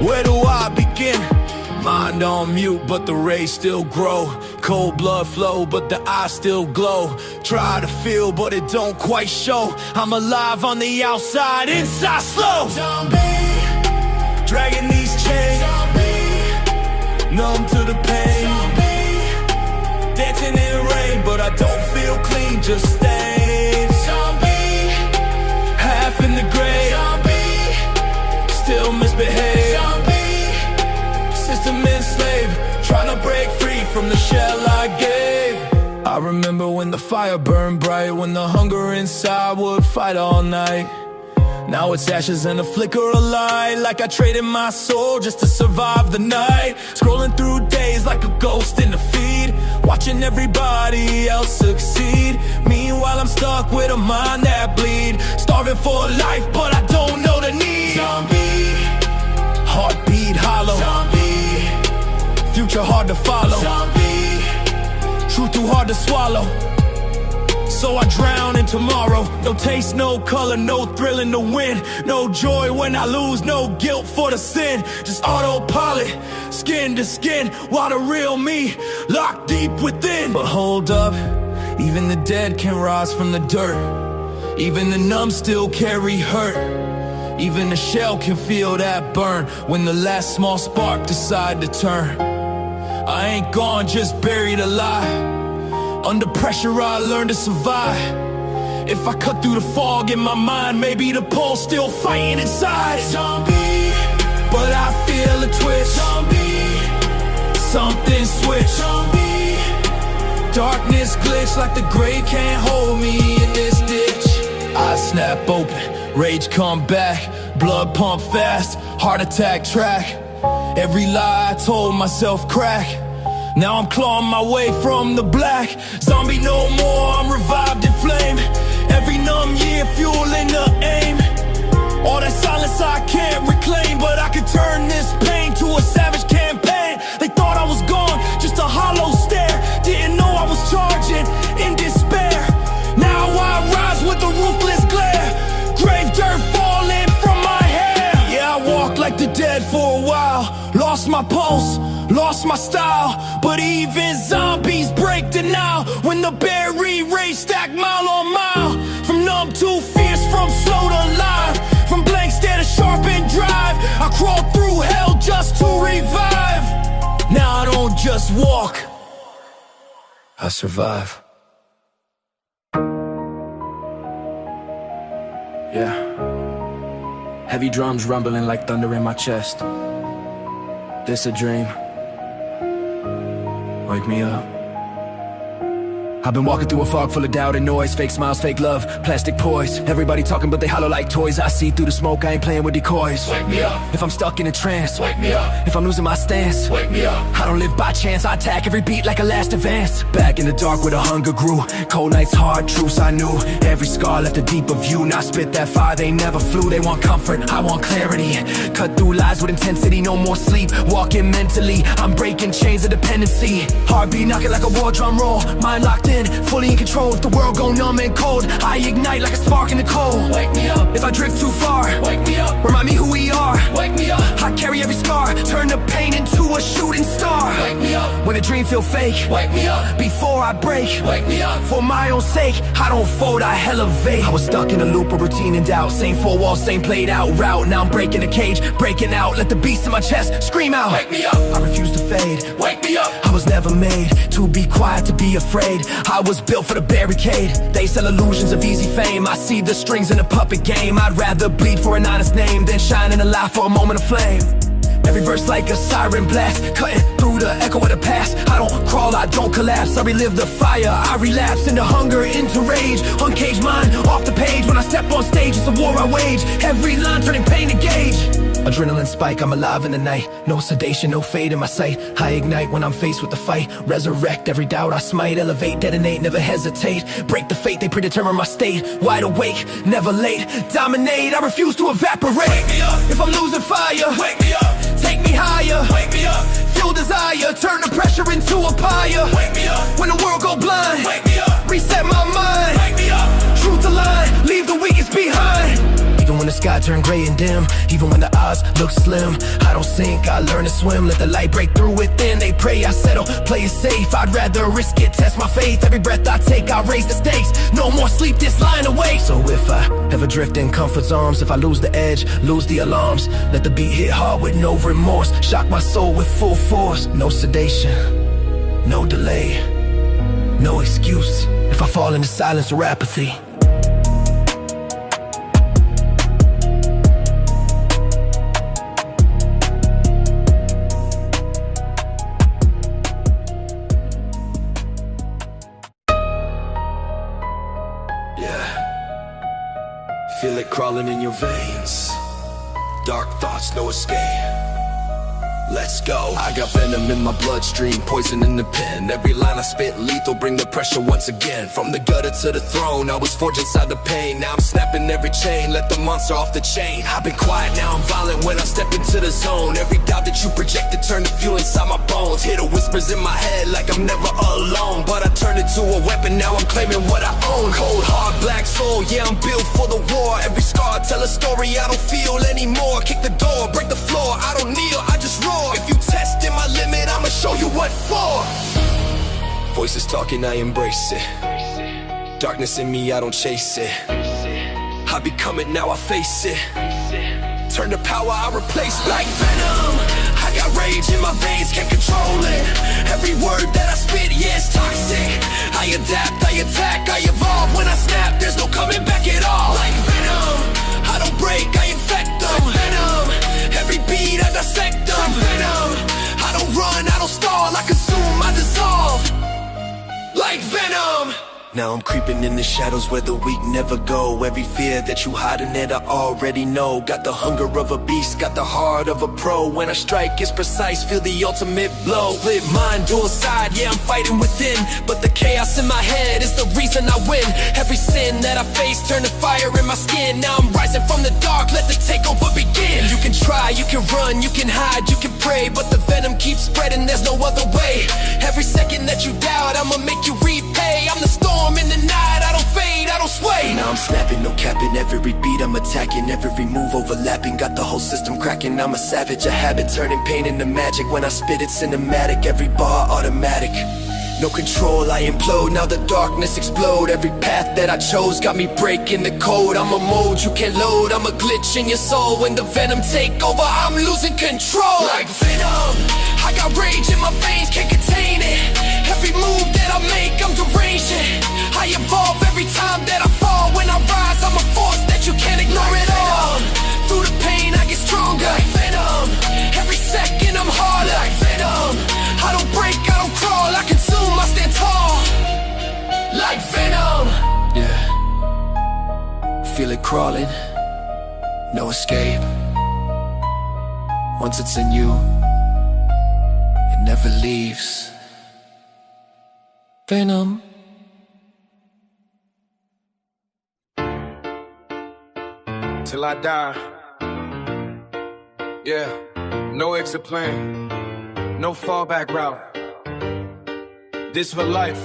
Where do I begin? Mind on mute, but the rays still grow. Cold blood flow, but the eyes still glow. Try to feel, but it don't quite show. I'm alive on the outside, inside slow. zombie, Dragging these chains, zombie, numb to the pain. zombie, Dancing in the rain, but I don't feel clean, just stains. zombie, Half in the grave, zombie, still misbehave. zombie, System enslaved, trying to break free from the shell I gave. I remember when the fire burned bright, when the hunger inside would fight all night. Now it's ashes and a flicker of light, like I traded my soul just to survive the night. Scrolling through days like a ghost in the feed, watching everybody else succeed. Meanwhile I'm stuck with a mind that bleed, starving for life but I don't know the need. zombie, Heartbeat hollow, zombie, future hard to follow, zombie, truth too hard to swallow. So I drown in tomorrow. No taste, no color, no thrill in the win. No joy when I lose, no guilt for the sin. Just autopilot, skin to skin, while the real me locked deep within. But hold up, even the dead can rise from the dirt. Even the numb still carry hurt. Even the shell can feel that burn when the last small spark decide to turn. I ain't gone, just buried alive. Under pressure I learned to survive. If I cut through the fog in my mind, maybe the pulse still fighting inside. zombie, But I feel a twist, zombie, something switch. zombie, Darkness glitch like the grave can't hold me in this ditch. Eyes snap open, rage come back, blood pump fast, heart attack track. Every lie I told myself crack. Now I'm clawing my way from the black. Zombie no more, I'm revived in flame. Every numb year fueling the aim. All that silence I can't reclaim, but I can turn this pain to a savage campaign. They thought I was gone, just a hollow stare. Didn't know I was charging in despair. Now I rise with a ruthless glare. Grave dirt falling from my hair. Yeah, I walked like the dead for a while. Lost my pulse, lost my style. But even zombies break denial when the buried rage stack mile on mile. From numb to fierce, from slow to live, from blank stare to sharpened drive. I crawl through hell just to revive. Now I don't just walk, I survive. Yeah. Heavy drums rumbling like thunder in my chest. This a dream? Wake me up. I've been walking through a fog full of doubt and noise. Fake smiles, fake love, plastic poise. Everybody talking but they hollow like toys. I see through the smoke, I ain't playing with decoys. wake me up, If I'm stuck in a trance, wake me up, if I'm losing my stance, wake me up, I don't live by chance, I attack every beat like a last advance. Back in the dark where the hunger grew. Cold nights, hard truths I knew. Every scar left a deeper view. Now I spit that fire, they never flew. They want comfort, I want clarity. Cut through lies with intensity, no more sleep. Walking mentally, I'm breaking chains of dependency. Heartbeat knocking like a war drum roll. Mind locked in, fully in control. If the world go numb and cold, I ignite like a spark in the cold. wake me up, If I drift too far, wake me up, remind me who we are. wake me up, I carry every scar, turn the pain into a shooting star. wake me up, When the dream feel fake, wake me up, before I break, wake me up, for my own sake, I don't fold, I elevate. I was stuck in a loop of routine and doubt. Same four walls, same played out route. Now I'm breaking the cage, breaking out. Let the beast in my chest scream out. wake me up, I refuse to fade. wake me up, I was never made to be quiet, to be afraid. I was built for the barricade. They sell illusions of easy fame. I see the strings in a puppet game. I'd rather bleed for an honest name than shine in a light for a moment of flame. Every verse like a siren blast, cutting through the echo of the past. I don't crawl, I don't collapse, I relive the fire, I relapse into hunger, into rage. Uncaged mind, off the page. When I step on stage, it's a war I wage. Every line turning pain to gauge. Adrenaline spike, I'm alive in the night. No sedation, no fade in my sight. I ignite when I'm faced with the fight. Resurrect every doubt I smite. Elevate, detonate, never hesitate. Break the fate, they predetermine my state. Wide awake, never late. Dominate, I refuse to evaporate. Wake me up if I'm losing fire. Wake me up, take me higher. Wake me up, fuel desire. Turn the pressure into a pyre. Wake me up when the world go blind. Wake me up, reset my mind. Wake me up, truth align, leave the weakest behind. Even when the sky turn gray and dim, even when the odds look slim, I don't sink, I learn to swim. Let the light break through within. They pray I settle, play it safe. I'd rather risk it, test my faith. Every breath I take, I raise the stakes. No more sleep, this lying awake. So if I ever drift in comfort zones, if I lose the edge, lose the alarms, let the beat hit hard with no remorse. Shock my soul with full force. No sedation, no delay, no excuse if I fall into silence or apathy. Feel it crawling in your veins. Dark thoughts, no escape. Let's go. I got venom in my bloodstream, poison in the pen. Every line I spit lethal, bring the pressure once again. From the gutter to the throne, I was forged inside the pain. Now I'm snapping every chain, let the monster off the chain. I've been quiet, now I'm violent when I step into the zone. Every doubt that you projected turn to fuel inside my bones. Hear the whispers in my head like I'm never alone. But I turned it to a weapon, now I'm claiming what I own. Cold hard black soul, yeah I'm built for the war. Every scar tell a story I don't feel anymore. Kick the door, break the floor, I don't kneel, I just roar. If you test in my limit, I'ma show you what for. Voices talking, I embrace it. Darkness in me, I don't chase it. I become it, now I face it. Turn to power, I replace it. Like venom, I got rage in my veins, can't control it. Every word that I spit, yeah, it's toxic. I adapt, I attack, I evolve. When I snap, there's no coming back at all. Like venom, I don't break, I infect them. Like venom, every beat I dissect them. Like venom, I don't run, I don't stall, I consume, I dissolve. Like venom. Now I'm creeping in the shadows where the weak never go. Every fear that you hide in it I already know. Got the hunger of a beast, got the heart of a pro. When I strike it's precise, feel the ultimate blow. Split mind, dual side, yeah I'm fighting within. But the chaos in my head is the reason I win. Every sin that I face turn to fire in my skin. Now I'm rising from the dark, let the takeover begin. You can try, you can run, you can hide, you can pray, but the venom keeps spreading, there's no other way. Every second that you doubt, I'ma make you repay. I'm the storm in the night, I don't fade, I don't sway. Now I'm snapping, no capping, every beat I'm attacking. Every move overlapping, got the whole system cracking. I'm a savage, a habit, turning pain into magic. When I spit it's cinematic, every bar automatic. No control, I implode, now the darkness explode. Every path that I chose got me breaking the code. I'm a mode you can't load, I'm a glitch in your soul. When the venom take over, I'm losing control. Like venom, I got rage in my veins, can't contain it. Every move that I make, I'm deranging. I evolve every time that I fall. When I rise, I'm a force that you can't ignore at all. Through the pain, I get stronger. Like venom, every second I'm harder. Like venom, I don't break, I don't crawl, I consume, I stand tall. Like venom. Yeah. Feel it crawling, no escape. Once it's in you, it never leaves. Venom. Till I die. Yeah, no exit plan, no fallback route. This for life.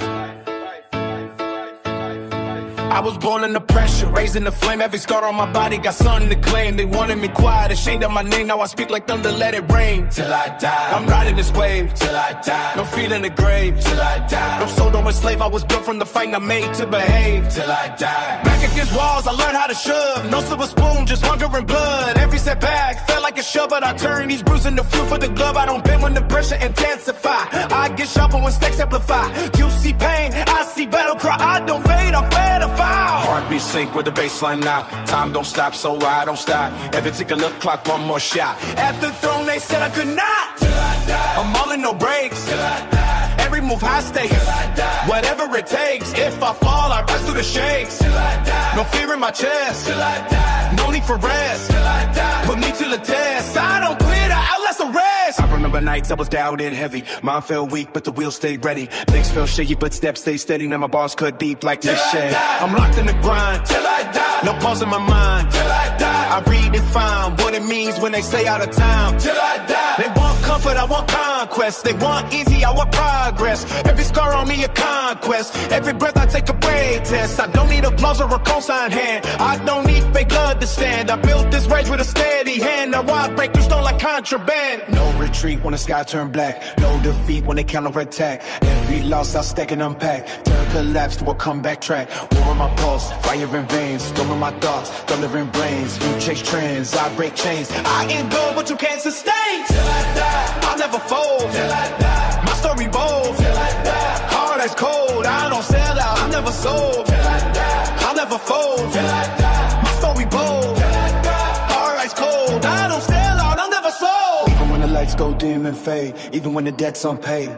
I was born under pressure, raising the flame. Every scar on my body got something to claim. They wanted me quiet, ashamed of my name. Now I speak like thunder, let it rain. Till I die, I'm riding this wave. Till I die, no feet in the grave. Till I die, no soul, no slave. I was built from the fight I made to behave. Till I die, back against walls, I learned how to shove. No silver spoon, just hunger and blood. Every setback felt like a shove, but I turn these bruises into fuel for the glove. I don't bend when the pressure intensify. I get sharper when stakes amplify. You see pain, I see battle cry. I don't fade, I'm fed. Heartbeat be sync with the baseline now. Time don't stop, so I don't stop. Every tick a little clock, one more shot. At the throne, they said I could not. Till I die. I'm all in no breaks. Till I die. Every move high stakes. Till I die. Whatever it takes. If I fall, I rise through the shakes. Till I die. No fear in my chest. Till I die. No need for rest. Till I die. Put me to the test. I don't quit, I outlast the rest. I remember nights I was down and heavy. Mind felt weak, but the wheels stayed ready. Legs felt shaky, but steps stayed steady. Now my bars cut deep like this shit. I'm locked in the grind. Till I die. No pause in my mind. Till I die. I redefine what it means when they say out of time. Till I die. They want comfort, I want conquest. They want easy, I want progress. Every scar on me a conquest. Every breath I take a brave test. I don't need applause or a cosign hand. I don't need fake blood to stand. I built this rage with a steady hand. Now I break through stone like contraband. No retreat when the sky turn black. No defeat when they counterattack. Every loss I stack and unpack. Turn collapse to a comeback track. War in my pulse, fire in veins. Storm in my thoughts, thunder in brains. You chase trends, I break chains. I endure what you can't sustain. Till I die, I'll never fold. Till I die, my story bold. Till I die, hard as cold. I don't sell out, I'm never sold. Till I die, I'll never fold. Till I die, my story bold. Till I die, hard as cold. I don't sell out, I'm never sold. Even when the lights go dim and fade, even when the debt's unpaid,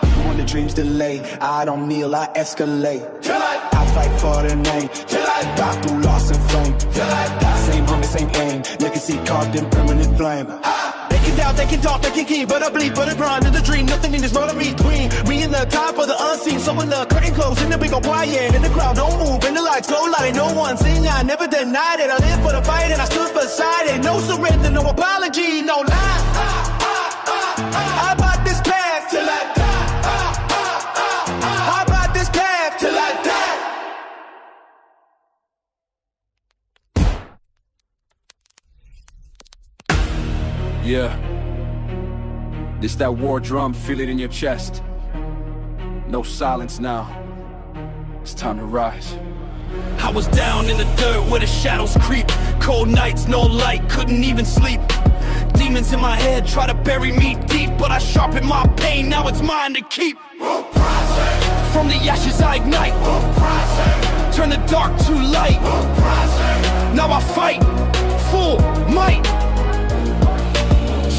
even when the dreams delay, I don't kneel, I escalate. Till I fight for the name. Till I die through loss and flame. Till I die, same hunger, same aim. Legacy carved in permanent flame. They can doubt, they can talk, they can keep, but I bleed, but I grind in the dream. Nothing in this world in between. We in the top of the unseen. So when the curtain close and the big go quiet, and the crowd don't move, and the lights go light, no one sing. I never denied it. I live for the fight, and I stood beside it. No surrender, no apology, no lie. I bought this path till I die. I bought this path till I die. Yeah. This that war drum, feel it in your chest. No silence now. It's time to rise. I was down in the dirt where the shadows creep. Cold nights, no light, couldn't even sleep. Demons in my head try to bury me deep, but I sharpen my pain, now it's mine to keep. From the ashes I ignite. Turn the dark to light. Now I fight, full might.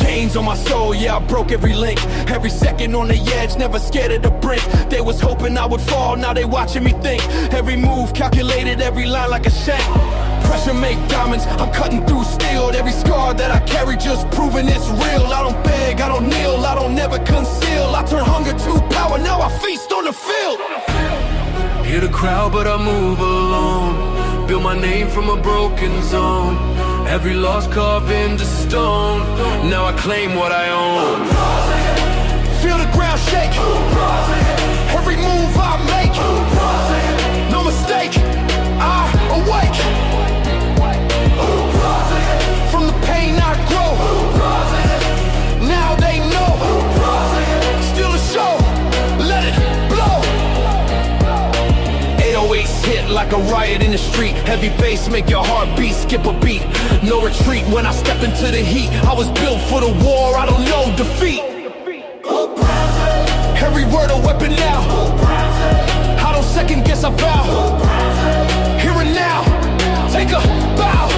Chains on my soul, yeah, I broke every link. Every second on the edge, never scared of the brink. They was hoping I would fall, now they watching me think. Every move calculated, every line like a shank. Pressure make diamonds, I'm cutting through steel. Every scar that I carry just proving it's real. I don't beg, I don't kneel, I don't never conceal. I turn hunger to power, now I feast on the field. Hear the crowd, but I move alone. Build my name from a broken zone. Every loss carved into stone. Now I claim what I own. Feel the ground shake. Every move I make. No mistake, I awake. From the pain I grow. Now they know. Still a show, let it blow. 808s hit like a riot in the street. Heavy bass make your heart beat, skip a beat. No retreat when I step into the heat. I was built for the war, I don't know defeat. Every word a weapon now. I don't second guess, I vow. Here and now, take a bow.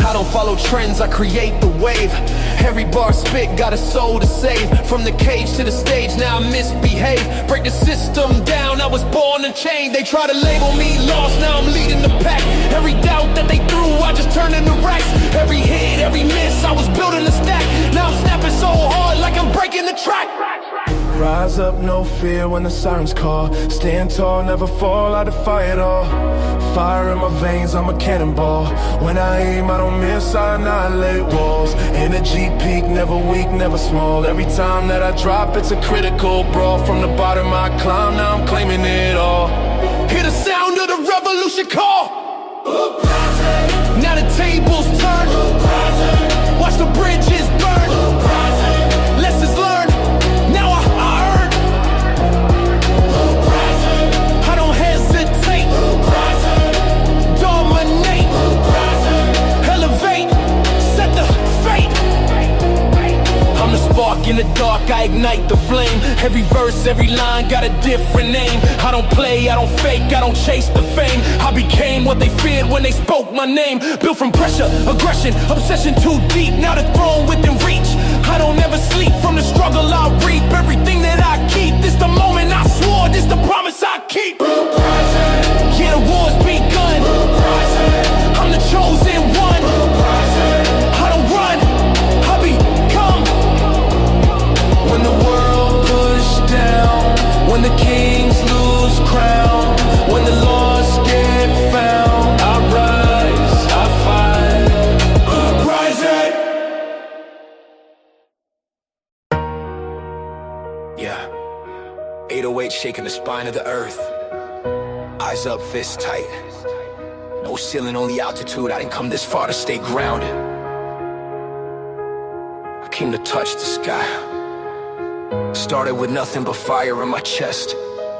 I don't follow trends, I create the wave. Every bar spit got a soul to save. From the cage to the stage, now I misbehave. Break the system down, I was born and chained. They try to label me lost, now I'm leading the pack. Every doubt that they threw, I just turned into racks. Every hit, every miss, I was building a stack. Now I'm snapping so hard like I'm breaking the track. Rise up, no fear when the sirens call. Stand tall, never fall, I defy it all. Fire in my veins, I'm a cannonball. When I aim, I don't miss, I annihilate walls. Energy peak, never weak, never small. Every time that I drop, it's a critical brawl. From the bottom I climb, now I'm claiming it all. Hear the sound of the revolution call. Now the tables turn. Watch the bridges burn. Lessons learned. Now I earn. I don't hesitate. Dominate. Elevate. Set the fate. I'm the spark in the dark, I ignite the flame. Every verse, every line got a different name. I don't play, I don't fake, I don't chase the fame. I became what they feared when they spoke my name. Built from pressure, aggression, obsession too deep. Now the throne within reach. I don't ever sleep, from the struggle I reap everything that I keep. This the moment I swore, this the promise I keep. Yeah, the war's begun. I'm the chosen one. I don't run, I become. When the world pushed down, when the kings lose crown, when the lost get found, I rise, I fight. Uprising. Yeah, 808 shaking the spine of the earth. Eyes up, fists tight. No ceiling, only altitude. I didn't come this far to stay grounded. I came to touch the sky. Started with nothing but fire in my chest.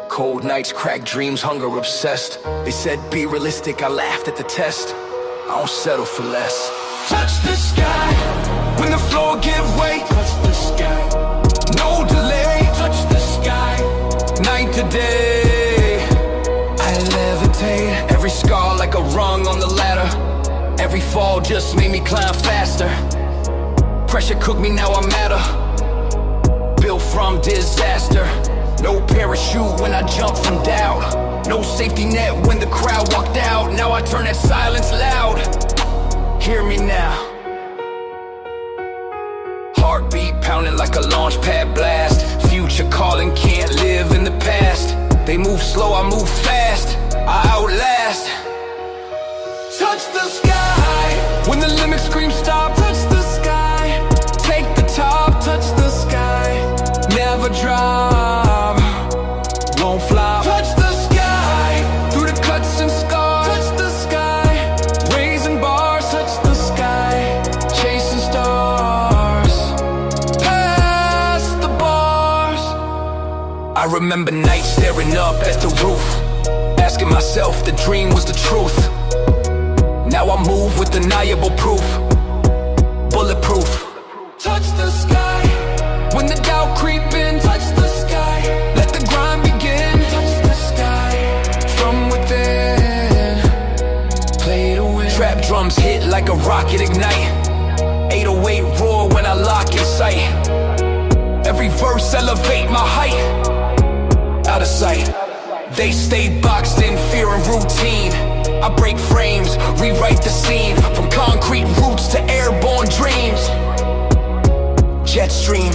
Cold nights, cracked dreams, hunger obsessed. They said be realistic, I laughed at the test. I don't settle for less. Touch the sky, when the floor give way. Touch the sky, no delay. Touch the sky, night to day. I levitate. Every scar like a rung on the ladder. Every fall just made me climb faster. Pressure cooked me, now I'm at her. Built from disaster. No parachute when I jump from doubt. No safety net when the crowd walked out. Now I turn that silence loud. Hear me now. Heartbeat pounding like a launch pad blast. Future calling, can't live in the past. They move slow, I move fast. I outlast. Touch the sky, when the limit screams stop. Touch the sky, take the top. Touch the sky, never drop, won't flop. Touch the sky, through the cuts and scars. Touch the sky, raising bars. Touch the sky, chasing stars, past the bars. I remember nights staring up at the roof, asking myself the dream was the truth. Now I move with undeniable proof, bulletproof. Touch the sky, when the doubt creep in. Touch the sky, let the grind begin. Touch the sky, from within, play to win. Trap drums hit like a rocket ignite. 808 roar when I lock in sight. Every verse elevate my height. Out of sight, they stay boxed in fear and routine. I break frames, rewrite the scene. From concrete roots to airborne dreams. Jet stream,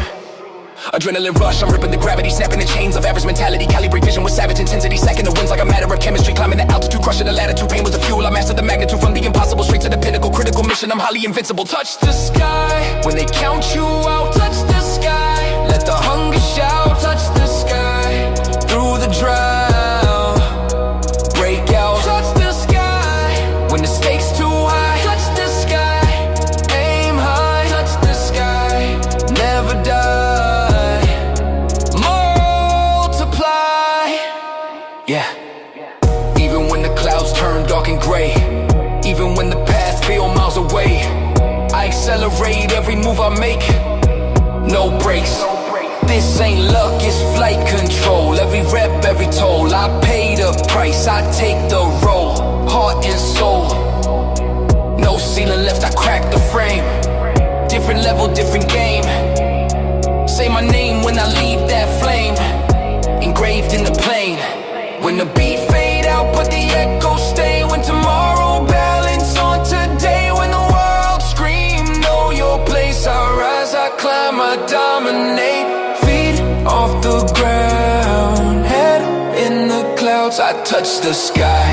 adrenaline rush, I'm ripping the gravity, snapping the chains of average mentality. Calibrate vision with savage intensity, stacking the winds like a matter of chemistry. Climbing the altitude, crushing the latitude. Pain was the fuel, I mastered the magnitude. From the impossible straight to the pinnacle. Critical mission, I'm highly invincible. Touch the sky, when they count you out. Touch the sky, let the hunger shout. Touch the sky, through the drought, break out. Touch the sky, when the stakes too high. Touch the sky, aim high. Touch the sky, never die, multiply. Yeah. Even when the clouds turn dark and gray, even when the path feel miles away, I accelerate every move I make. No brakes. This ain't luck, it's flight control. Every rep, every toll, I pay the price, I take the role. Heart and soul, no ceiling left, I crack the frame. Different level, different game. Say my name when I leave that flame, engraved in the plane. When the beat fade out, but the echo stay. When tomorrow balance on today. When the world scream, know your place. I rise, I climb, I dominate. Off the ground, head in the clouds, I touch the sky.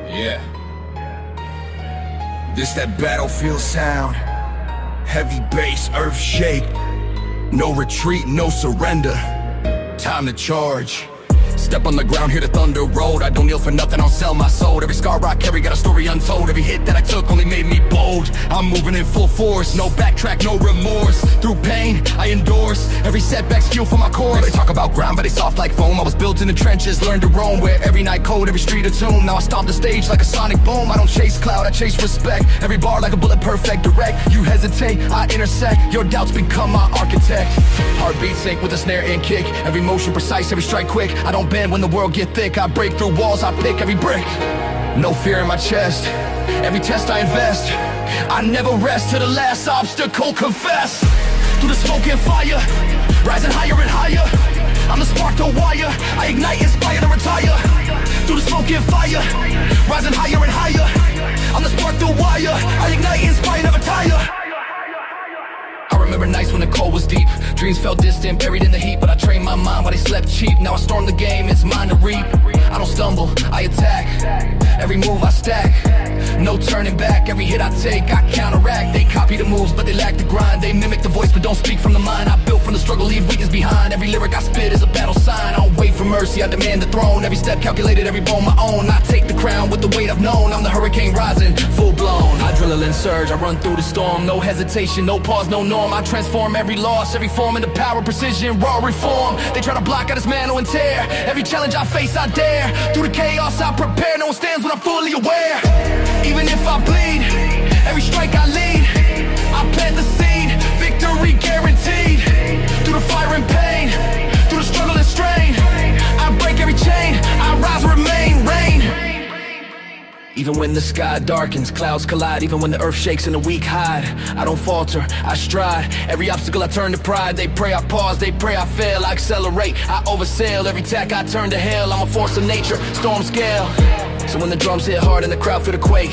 Yeah. This that battlefield sound. Heavy bass, earth shake. No retreat, no surrender. Time to charge. step on the ground, hear the thunder roll. I don't kneel for nothing, I'll sell my soul. Every scar I carry got a story untold. Every hit that I took only made me bold. I'm moving in full force, no backtrack, no remorse. Through pain, I endorse. Every setback's fuel for my course. They talk about ground, but they soft like foam. I was built in the trenches, learned to roam. Where every night cold, every street a tomb. Now I stomp the stage like a sonic boom. I don't chase cloud, I chase respect. Every bar like a bullet, perfect, direct. You hesitate, I intersect. Your doubts become my architect. Heartbeat sync with a snare and kick. Every motion precise, every strike quick. I don't bend when the world get thick. I break through walls, I pick every brick. No fear in my chest. Every test I invest. I never rest till the last obstacle confess. Through the smoke and fire, rising higher and higher. I'm the spark to wire. I ignite, inspire to retire. Through the smoke and fire, rising higher and higher. I'm the spark to wire. I ignite, inspire, never tire. I remember nights when the cold was deep. Dreams felt distant, buried in the heat. But I trained my mind while they slept cheap. Now I storm the game, it's mine to reap. I don't stumble, I attack. Every move I stack. No turning back, every hit I take I counteract. They copy the moves but they lack the grind. They mimic the voice but don't speak from the mind. I built from the struggle, leave weakness behind. Every lyric I spit is a battle sign. I don't wait for mercy, I demand the throne. Every step calculated, every bone my own. I take the crown with the weight I've known. I'm the hurricane rising, full blown. Adrenaline surge, I run through the storm. No hesitation, no pause, no norm. I transform every loss, every form into power, precision, raw reform. They try to block, I dismantle and tear. Every challenge I face, I dare. Through the chaos, I prepare. No one stands when I'm fully aware. Even if I bleed, every strike I lead. I plant the seed, victory guaranteed. Through the fire and pain, through the struggle and strain, I break every chain, I rise and remain, reign. Even when the sky darkens, clouds collide. Even when the earth shakes and the weak hide, I don't falter, I stride. Every obstacle I turn to pride. They pray I pause, they pray I fail. I accelerate, I oversail. Every tack I turn to hell. I'm a force of nature, storm scale. So when the drums hit hard and the crowd feel the quake,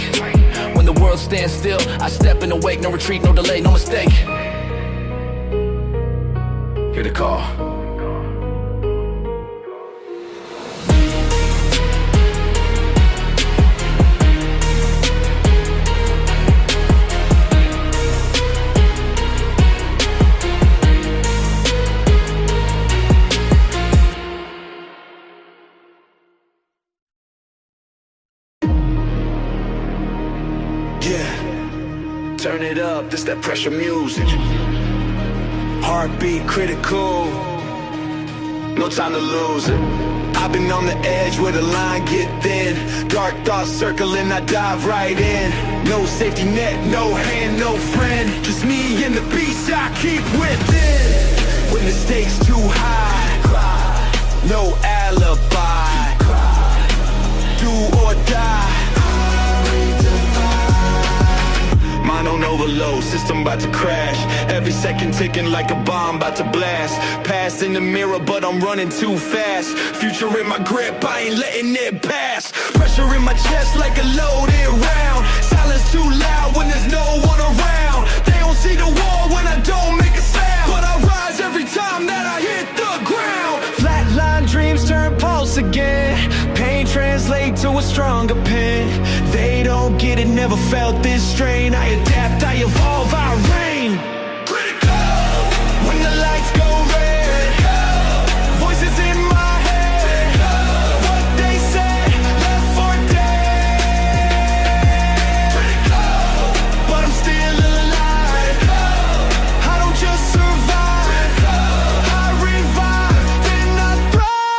when the world stands still, I step in the wake. No retreat, no delay, no mistake. Hear the call. Turn it up, this that pressure music. Heartbeat critical, no time to lose it. I've been on the edge where the line get thin. Dark thoughts circling, I dive right in. No safety net, no hand, no friend. Just me and the beast I keep within. When the stakes too high, no alibi. Do or die. Mind on overload, system about to crash. Every second ticking like a bomb about to blast. Past in the mirror, but I'm running too fast. Future in my grip, I ain't letting it pass. Pressure in my chest like a loaded round. Silence too loud when there's no one around. They don't see the wall when I don't make a sound. But I rise every time that I hit the ground. Flatline dreams turn pulse again. Pain translate to a stronger pen. They don't get it, never felt this strain. I adapt, I evolve, I reign. Critical. When the lights go red, voices in my head. What they said, left for dead. But I'm still alive. I don't just survive, I revive, then I thrive.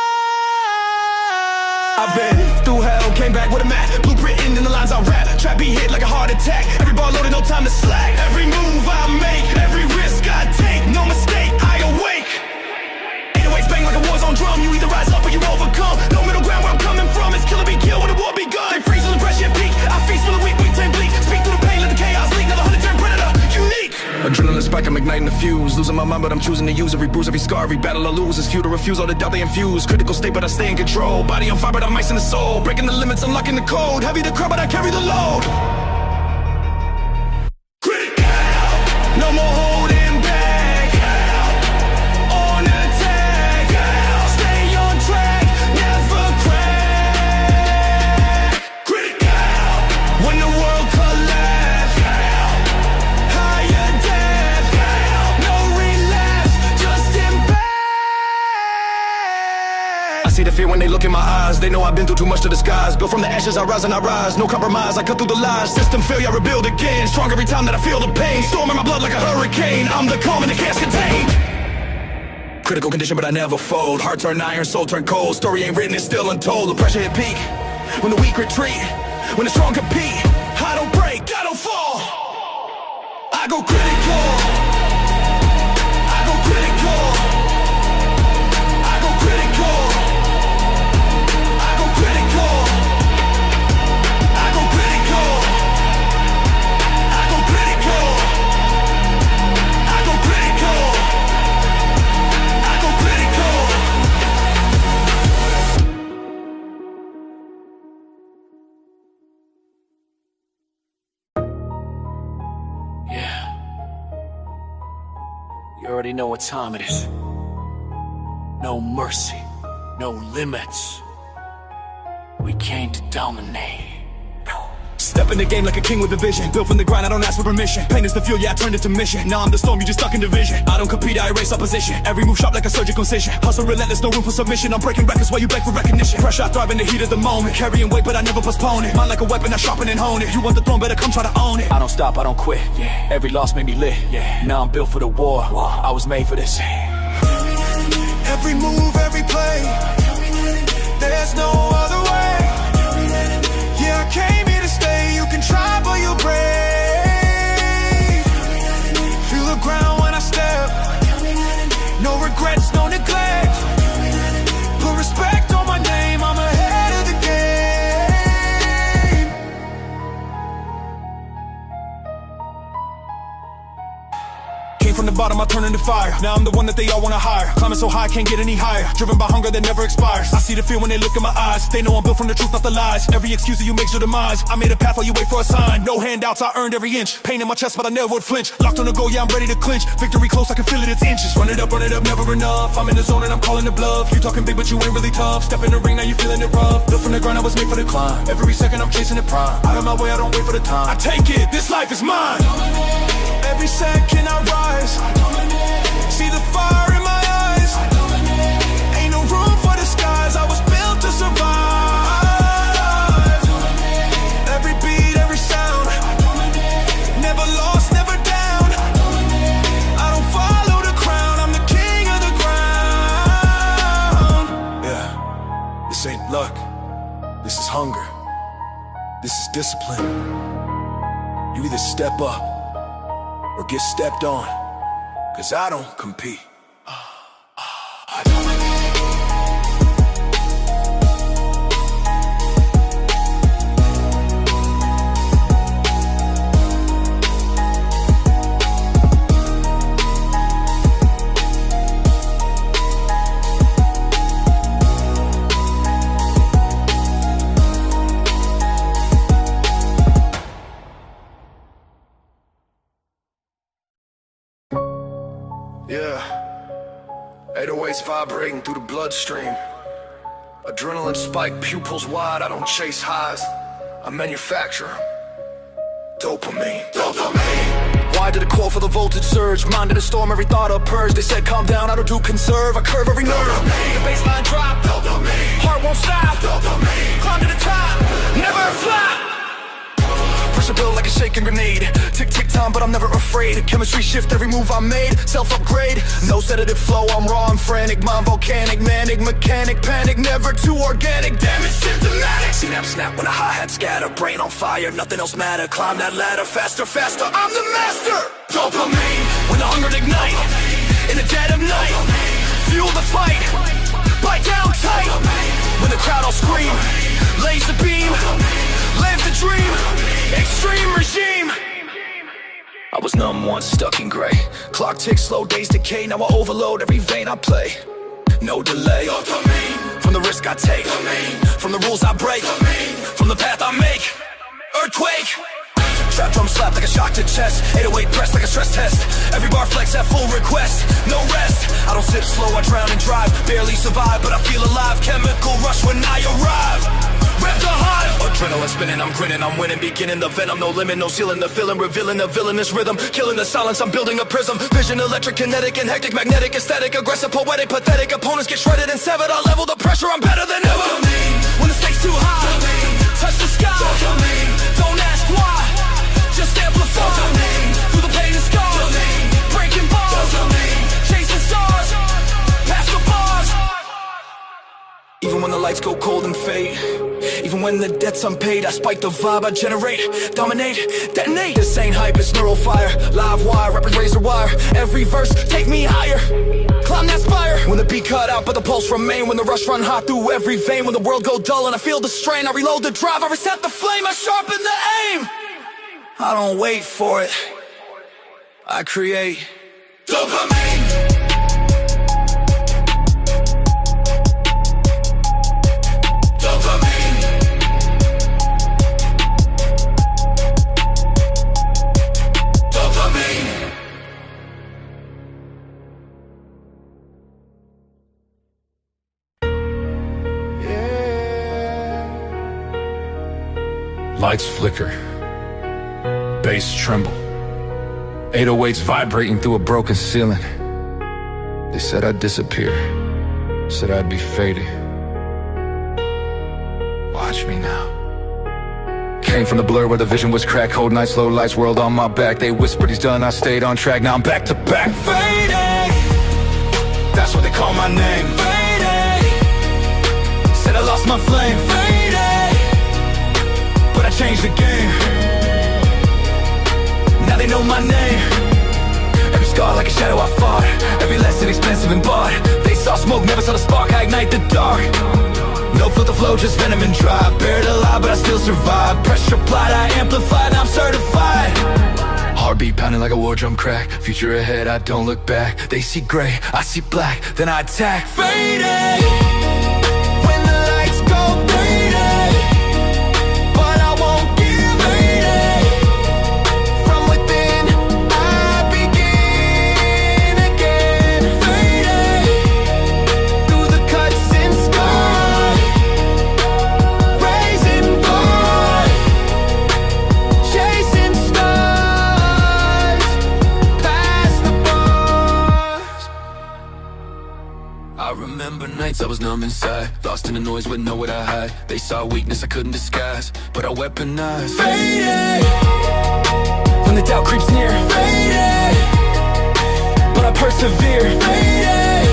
I've been through hell, came back with a map. Blueprint in the lines I rap. Trap be hit like a heart attack. Every ball loaded, no time to slack. Every move I make, every risk I take. No mistake, I awake. 808s bang like a war zone drum. You either rise up or you overcome. No middle ground where I'm coming from. It's kill or be killed when the war begun. They freeze when the pressure peak. I feast when the weak turn bleak. Speak through the pain, let the chaos leak. Another 100 turn predator, unique. Adrenaline spike, I'm igniting the fuse. Losing my mind, but I'm choosing to use every bruise, every scar, every battle I lose. It's futile to refuse all the doubt they infuse. Critical state, but I stay in control. Body on fire, but I'm ice in the soul. Breaking the limits, unlocking the code. Heavy the crowd, but I carry the load. No more holding back. On attack. Stay on track, never crack. Critical. When the world collapses, higher depth. No relapse, just impact. I see the fear when they look in my eyes. They know I've been through too much to disguise. Built from the ashes, I rise and I rise. No compromise, I cut through the lies. System failure, I rebuild again. Strong every time that I feel the pain. Storm in my blood like a hurricane. I'm the calm and the chaos contained. Critical condition, but I never fold. Heart turn iron, soul turn cold. Story ain't written, it's still untold. The pressure hit peak when the weak retreat. When the strong compete, I don't break, I don't fall. I go critical. I go critical. I go critical. I go critical. I go critical. I go critical. I go critical. I go critical. Yeah. You already know what time it is. No mercy, no limits. We came to dominate. Step in the game like a king with a vision. Built from the grind, I don't ask for permission. Pain is the fuel, yeah, I turned it to mission. Now I'm the storm, you just stuck in division. I don't compete, I erase opposition. Every move sharp like a surgical incision. Hustle relentless, no room for submission. I'm breaking records while you beg for recognition. Pressure, I thrive in the heat of the moment. Carrying weight, but I never postpone it. Mind like a weapon, I sharpen and hone it. You want the throne, better come try to own it. I don't stop, I don't quit. Yeah. Every loss made me lit. Yeah. Now I'm built for the war. I was made for this. Every move, every play, there's no other way. Yeah, I came here to stay. You can try, but you'll break. Feel the ground when I step. No regrets, no neglect. Put respect on my name, I'm ahead of the game. Came from the bottom, I turn into fire. Now I'm the one that they all wanna hire. Climbing so high, can't get any higher. Driven by hunger that never expires. I see the fear when they look in my eyes. They know I'm built from the truth, not the lies. Every excuse that you make your demise. I made a path while you wait for a sign. No handouts, I earned every inch. Pain in my chest, but I never would flinch. Locked on the goal, yeah, I'm ready to clinch. Victory close, I can feel it, it's inches. Run it up, never enough. I'm in the zone and I'm calling the bluff. You talking big, but you ain't really tough. Step in the ring, now you feeling it rough. Built from the ground, I was made for the climb. Every second I'm chasing the prime. Out of my way, I don't wait for the time. I take it, this life is mine. Every second I rise. See the fire in my eyes. Ain't no room for disguise. I was built to survive. Every beat, every sound. Never lost, never down. I don't follow the crown. I'm the king of the ground. Yeah, this ain't luck. This is hunger. This is discipline. You either step up or get stepped on. Cause I don't compete. Yeah, 808s vibrating through the bloodstream. Adrenaline spike, pupils wide, I don't chase highs. I manufacture them. Dopamine. Why did the call for the voltage surge? Mind in the storm, every thought up purge. They said calm down, I don't do conserve. I curve every nerve. The baseline drop. Heart won't stop. Climb to the top, never flop. Pressure build like a shaking grenade. Tick tick time, but I'm never afraid. Chemistry shift every move I made. Self-upgrade, no sedative flow. I'm raw, I'm frantic. Mind volcanic, manic, mechanic, panic. Never too organic, damage symptomatic. Synapse snap when a hi-hat scatter. Brain on fire, nothing else matter. Climb that ladder, faster, faster. I'm the master. Dopamine, when the hunger ignite. In the dead of night, fuel the fight. Bite down tight. When the crowd all scream, laser beam. Live the dream, extreme regime. I was numb once, stuck in gray. Clock ticks, slow days decay. Now I overload every vein I play. No delay. From the risk I take, from the rules I break, from the path I make. Earthquake. Trap drum slap like a shock to chest. 808 press like a stress test. Every bar flex at full request. No rest. I don't sip slow, I drown and drive. Barely survive, but I feel alive. Chemical rush when I arrive. Rev the hive, adrenaline spinning, I'm grinning, I'm winning, beginning the venom, no limit, no ceiling, the feeling, revealing the villainous rhythm, killing the silence, I'm building a prism, vision, electric, kinetic, and hectic, magnetic, aesthetic, aggressive, poetic, pathetic, opponents get shredded and severed, I level the pressure, I'm better than ever. When the stakes too high, touch the sky, don't ask why, just amplify, through the pain and scars, breaking bars, chasing stars, past the bars. Even when the lights go cold and fade, even when the debt's unpaid, I spike the vibe, I generate, dominate, detonate. This ain't hype, it's neural fire, live wire, rappers razor wire. Every verse, take me higher, climb that spire. When the beat cut out but the pulse remain, when the rush run hot through every vein, when the world go dull and I feel the strain, I reload the drive, I reset the flame, I sharpen the aim. I don't wait for it, I create dopamine. Lights flicker, bass tremble, 808s vibrating through a broken ceiling. They said I'd disappear, said I'd be faded. Watch me now. Came from the blur where the vision was cracked, cold nights, low lights, world on my back. They whispered he's done, I stayed on track, now I'm back to back. Faded, that's what they call my name. Faded, said I lost my flame. Faded, but I changed the game. Now they know my name. Every scar like a shadow I fought, every lesson expensive and bought. They saw smoke, never saw the spark, I ignite the dark. No filter flow, just venom and drive. Buried alive, but I still survive. Pressure applied, I amplified, now I'm certified. Heartbeat pounding like a war drum crack. Future ahead, I don't look back. They see gray, I see black, then I attack. Faded, when the lights go faded, but I won't give. Faded, from within I begin again. Faded, through the cuts and scars, raising blood, chasing stars, past the bars. I remember nights I was numb inside, lost in the noise with nowhere to hide. They saw weakness I couldn't disguise, but I weaponized. Faded, when the doubt creeps near. Faded, but I persevere. Faded,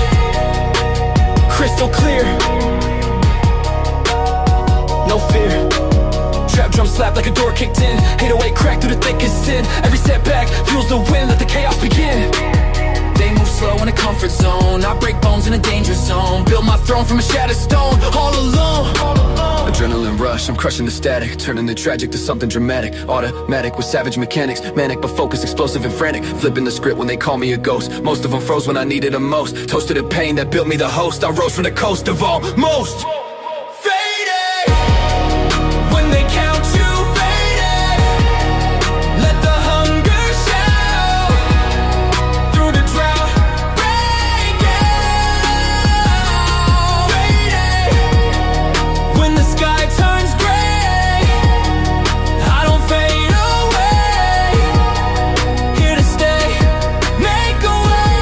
crystal clear, no fear. Trap drum slap like a door kicked in, 808 crack through the thickest sin. Every setback fuels the wind, let the chaos begin. They move slow in a comfort zone, I break bones in a danger zone. Build my throne from a shattered stone, all alone. Adrenaline rush, I'm crushing the static, turning the tragic to something dramatic. Automatic with savage mechanics, manic but focused, explosive and frantic. Flipping the script when they call me a ghost. Most of them froze when I needed them most. Toasted the pain that built me the host. I rose from the coast of almost. Faded, when they count you faded, let the hunger shout, through the drought, break out. Faded, when the sky turns gray, I don't fade away, here to stay, make a way.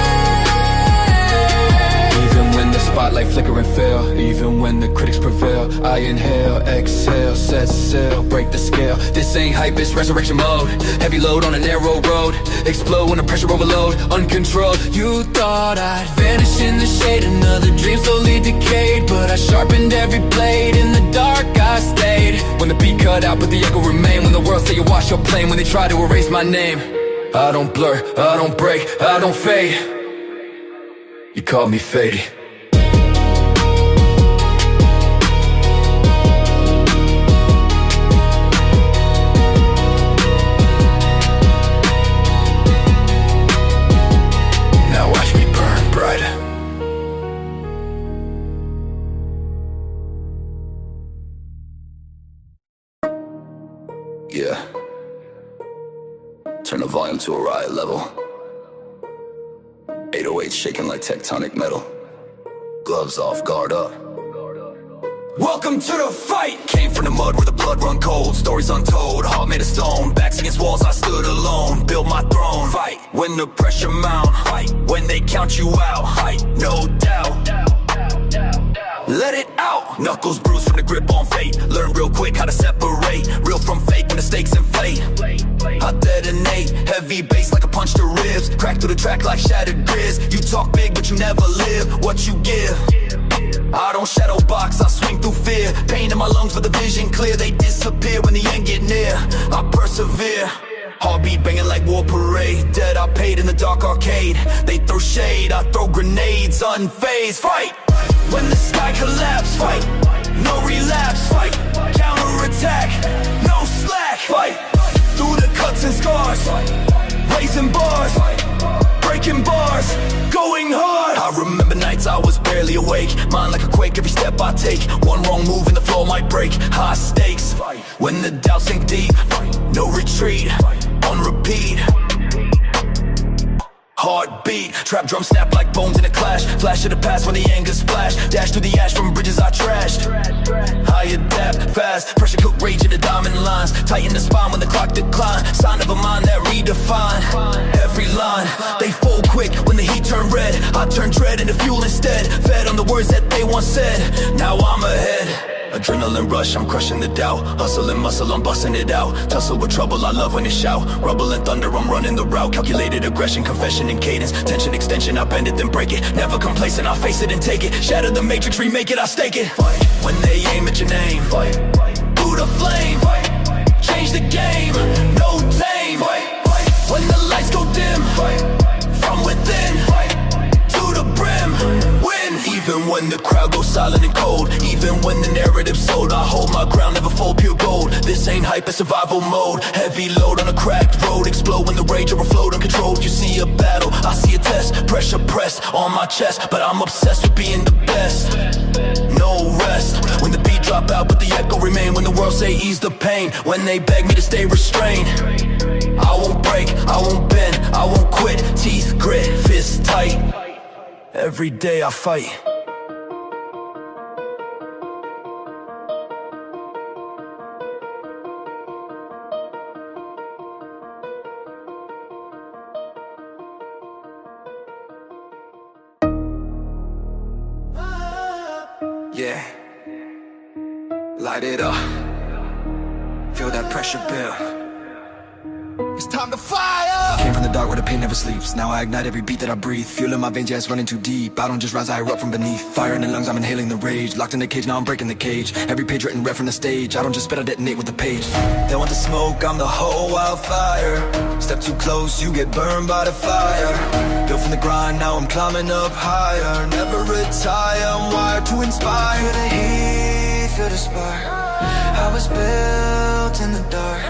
Even when the spotlight flicker and fail, even when the critics prevail, I inhale, exhale, set sail, break the scale. This ain't hype, it's resurrection mode. Heavy load on a narrow road, explode when the pressure overload, uncontrolled. You thought I'd vanish in the shade, another dream slowly decayed, but I sharpened every blade, in the dark I stayed. When the beat cut out but the echo remained, when the world say you wash your plane, when they try to erase my name. I don't blur, I don't break, I don't fade. You called me faded. Now watch me burn brighter. Yeah. Turn the volume to a riot level. 808 shaking like tectonic metal. Gloves off, guard up. Welcome to the fight. Came from the mud where the blood run cold. Stories untold, heart made of stone. Backs against walls, I stood alone. Built my throne. Fight when the pressure mount. Fight when they count you out. Fight, no doubt. Let it out. Knuckles bruised from the grip on fate. Learn real quick how to separate real from fake when the stakes inflate. I detonate, heavy bass like a punch to ribs. Crack through the track like shattered grids. You talk big but you never live what you give. I don't shadow box, I swing through fear. Pain in my lungs but the vision clear. They disappear when the end get near. I persevere. Heartbeat banging like war parade. Dead I paid in the dark arcade. They throw shade, I throw grenades. Unfazed, fight when the sky collapse. Fight, no relapse. Fight, counterattack, no slack. Fight through the cuts and scars. Raising bars, breaking bars, going hard. I remember nights I was barely awake. Mind like a quake every step I take. One wrong move and the floor might break. High stakes, when the doubts sink deep. No retreat, on repeat. Heartbeat, trap drum snap like bones in a clash. Flash of the past when the anger splash. Dash through the ash from bridges I trashed. I adapt fast, pressure cook rage in the diamond lines. Tighten the spine when the clock decline. Sign of a mind that redefine every line. They fold quick when the heat turn red. I turn dread into fuel instead. Fed on the words that they once said. Now I'm ahead. Adrenaline rush, I'm crushing the doubt. Hustle and muscle, I'm busting it out. Tussle with trouble, I love when they shout. Rubble and thunder, I'm running the route. Calculated aggression, confession and cadence. Tension, extension, I bend it, then break it. Never complacent, I face it and take it. Shatter the matrix, remake it, I stake it. Fight when they aim at your name. Fight through the flame. Fight change the game, no tame. Fight when the lights go dim. Fight from within. Fight to the brim. Win even when the crowd goes silent and cold. Even when the narrative's sold, I hold my ground, never fold, pure gold. This ain't hype, it's survival mode. Heavy load on a cracked road. Explode when the rage overflowed uncontrolled. You see a battle, I see a test. Pressure pressed on my chest, but I'm obsessed with being the best. No rest when the beat drop out, but the echo remain. When the world say ease the pain, when they beg me to stay restrained. I won't break, I won't bend, I won't quit. Teeth grit, fists tight. Every day I fight. Yeah, light it up. Feel that pressure build. It's time to fire. Came from the dark where the pain never sleeps. Now I ignite every beat that I breathe. Fuel in my veins, yeah, it's running too deep. I don't just rise, I erupt from beneath. Fire in the lungs, I'm inhaling the rage. Locked in the cage, now I'm breaking the cage. Every page written red from the stage. I don't just spit, I detonate with the page. They want the smoke, I'm the whole wildfire. Step too close, you get burned by the fire. Built from the grind, now I'm climbing up higher. Never retire, I'm wired to inspire. Feel the heat, feel the spark. I was built in the dark.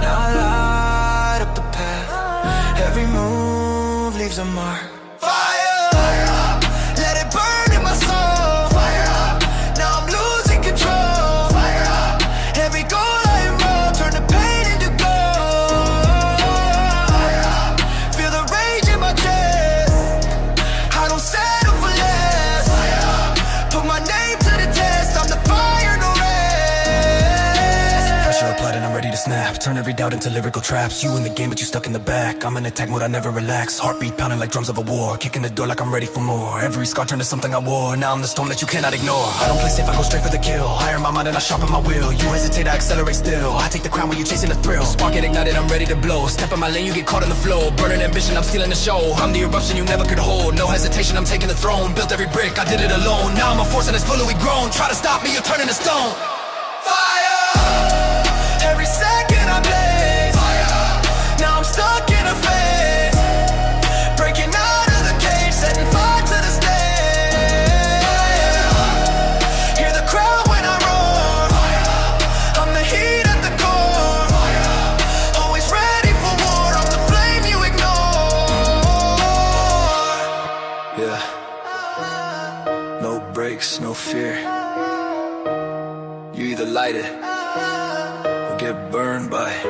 Now I light up the path. Every move leaves a mark. Fire, fire up. Let it burn in my soul. Fire up. Now I'm losing control. Fire up. Every goal I enroll, turn the pain into gold. Fire up. Feel the rage in my chest. I don't settle for less. Fire up. Put my name to the test. I'm the fire, no rest. Pressure applied and I'm ready to snap. Turn every doubt into lyrical traps. You in the game but you stuck in the back. I'm in attack mode, I never relax. Heartbeat pounding like drums of a war. Kicking the door like I'm ready for more. Every scar turned to something I wore. Now I'm the storm that you cannot ignore. I don't play safe, I go straight for the kill. Higher my mind and I sharpen my will. You hesitate, I accelerate still. I take the crown when you chasing the thrill. Spark it ignited, I'm ready to blow. Step in my lane, you get caught in the flow. Burning ambition, I'm stealing the show. I'm the eruption you never could hold. No hesitation, I'm taking the throne. Built every brick, I did it alone. Now I'm a force and it's fully grown. Try to stop me, you're turning to stone. Fire! Every second I blaze. Fire. Now I'm stuck in a phase. Breaking out of the cage, setting fire to the stage. Fire. Hear the crowd when I roar. Fire. I'm the heat at the core. Fire. Always ready for war. I'm the flame you ignore. Yeah. No breaks, no fear. You either light it or get burned by it.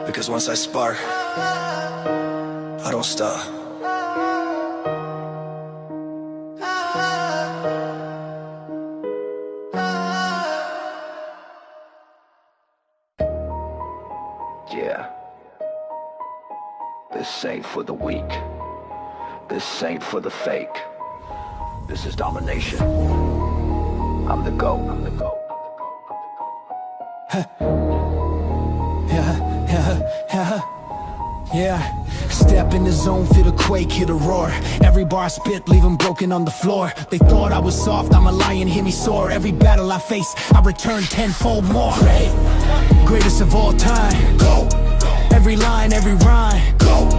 Because once I spark, I don't stop. This ain't for the weak. This ain't for the fake. This is domination. I'm the GOAT. I'm the GOAT. Yeah. Step in the zone, feel the quake, hear the roar. Every bar I spit, leave them broken on the floor. They thought I was soft, I'm a lion, hear me soar. Every battle I face, I return tenfold more. Greatest of all time, go. Every line, every rhyme, go.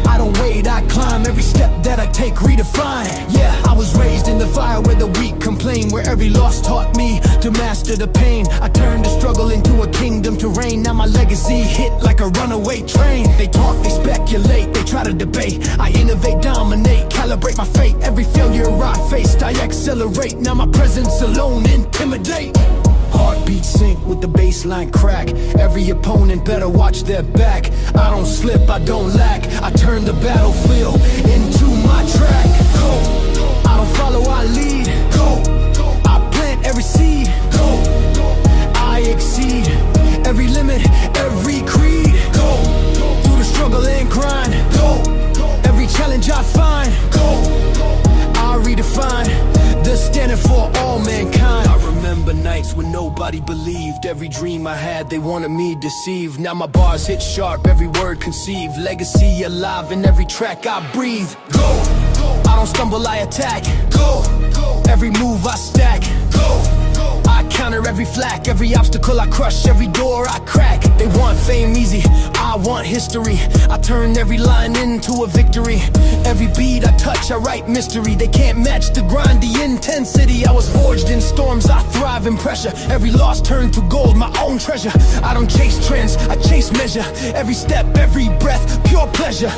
I don't wait, I climb. Every step that I take, redefine. Yeah, I was raised in the fire where the weak complain, where every loss taught me to master the pain. I turned the struggle into a kingdom to reign. Now my legacy hit like a runaway train. They talk, they speculate, they try to debate. I innovate, dominate, calibrate my fate. Every failure I faced, I accelerate. Now my presence alone intimidate. Heartbeat sync with the baseline crack. Every opponent better watch their back. I don't slip, I don't lack. I turn the battlefield into my track. Go. I don't follow, I lead. Go. I plant every seed. Go. I exceed every limit, every creed. Go. Through the struggle and grind. Go. Every challenge I find. Go. I redefine the standard for all mankind. I remember nights when nobody believed. Every dream I had, they wanted me deceived. Now my bars hit sharp, every word conceived. Legacy alive in every track I breathe. Go! I don't stumble, I attack. Go! Every move I stack. Go! I counter every flack, every obstacle I crush, every door I crack. They want fame easy, I want history. I turn every line into a victory. Every beat I touch, I write mystery. They can't match the grind, the intensity. I was forged in storms, I thrive in pressure. Every loss turned to gold, my own treasure. I don't chase trends, I chase measure. Every step, every breath, pure pleasure.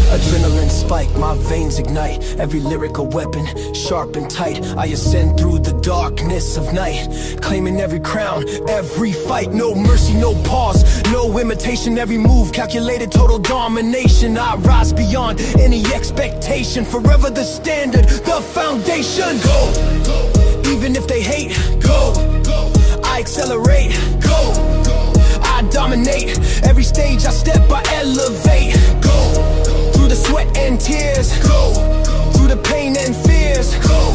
Adrenaline spike, my veins ignite. Every lyrical weapon, sharp and tight. I ascend through the darkness of night, claiming every crown, every fight. No mercy, no pause, no imitation. Every move calculated, total domination. I rise beyond any expectation. Forever the standard, the foundation. Go, even if they hate. Go, I accelerate. Go, I dominate. Every stage I step, I elevate. Go, through the sweat and tears. Go, through the pain and fears. Go,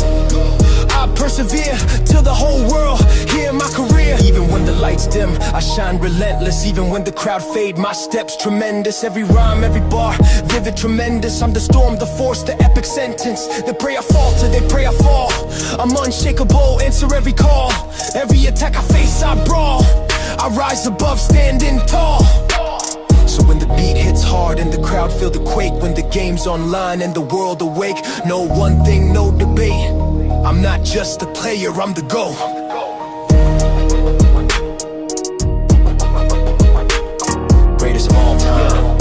I persevere till the whole world hear my career. Even when the lights dim, I shine relentless. Even when the crowd fade, my steps tremendous. Every rhyme, every bar, vivid, tremendous. I'm the storm, the force, the epic sentence. They pray I falter, they pray I fall. I'm unshakable, answer every call. Every attack I face, I brawl. I rise above, standing tall. So when the beat hits hard and the crowd feel the quake, when the game's online and the world awake, no one thing, no debate. I'm not just a player, I'm the GOAT. Greatest of all time.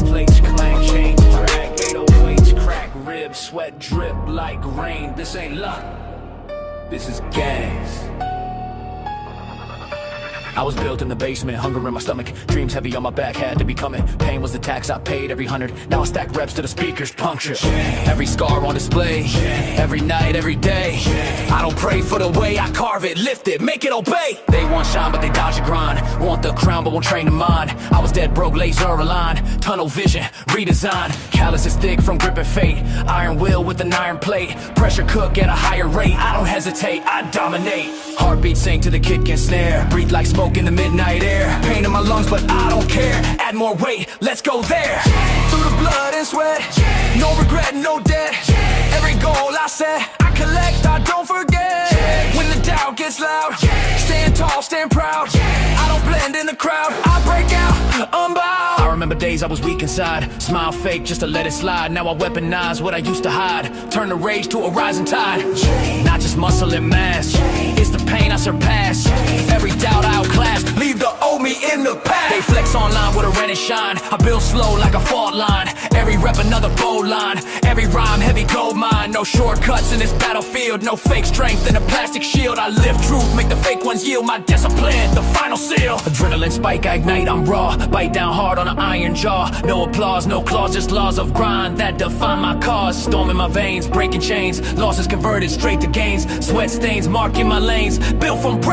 Plates clang, chains drag, 808s crack, ribs, sweat drip like rain. This ain't luck, this is gas. I was built in the basement, hunger in my stomach, dreams heavy on my back, had to be coming. Pain was the tax I paid every 100. Now I stack reps to the speakers puncture. Every scar on display, every night, every day. I don't pray for the way I carve it, lift it, make it obey. They want shine but they dodge the grind. Want the crown but won't train the mind. I was dead broke, laser aligned. Tunnel vision, redesign. Callus is thick from gripping fate. Iron will with an iron plate. Pressure cook at a higher rate. I don't hesitate, I dominate. Heartbeat sink to the kick and snare. Breathe like smoke in the midnight air. Pain in my lungs but I don't care. Add more weight, let's go there. Through the blood and sweat, no regret, no debt. Every goal I set, I collect, I don't forget. When the doubt gets loud, stand tall, stand proud. I don't blend in the crowd, I break out, unbound. I remember days I was weak inside, smile fake just to let it slide. Now I weaponize what I used to hide, turn the rage to a rising tide. Not just muscle and mass, it's the pain I surpass. Every doubt I outclass, leave the old me in the past. They flex online with a red and shine, I build slow like a fault line. Every rep another bold line, every rhyme heavy gold mine. No shortcuts in this battlefield, no fake strength in a plastic shield. I live truth, make the fake ones yield. My discipline, the final seal. Adrenaline spike, I ignite, I'm raw. Bite down hard on an iron jaw. No applause, no claws, just laws of grind that define my cause. Storm in my veins, breaking chains. Losses converted straight to gains. Sweat stains marking my lanes. Built from pressure.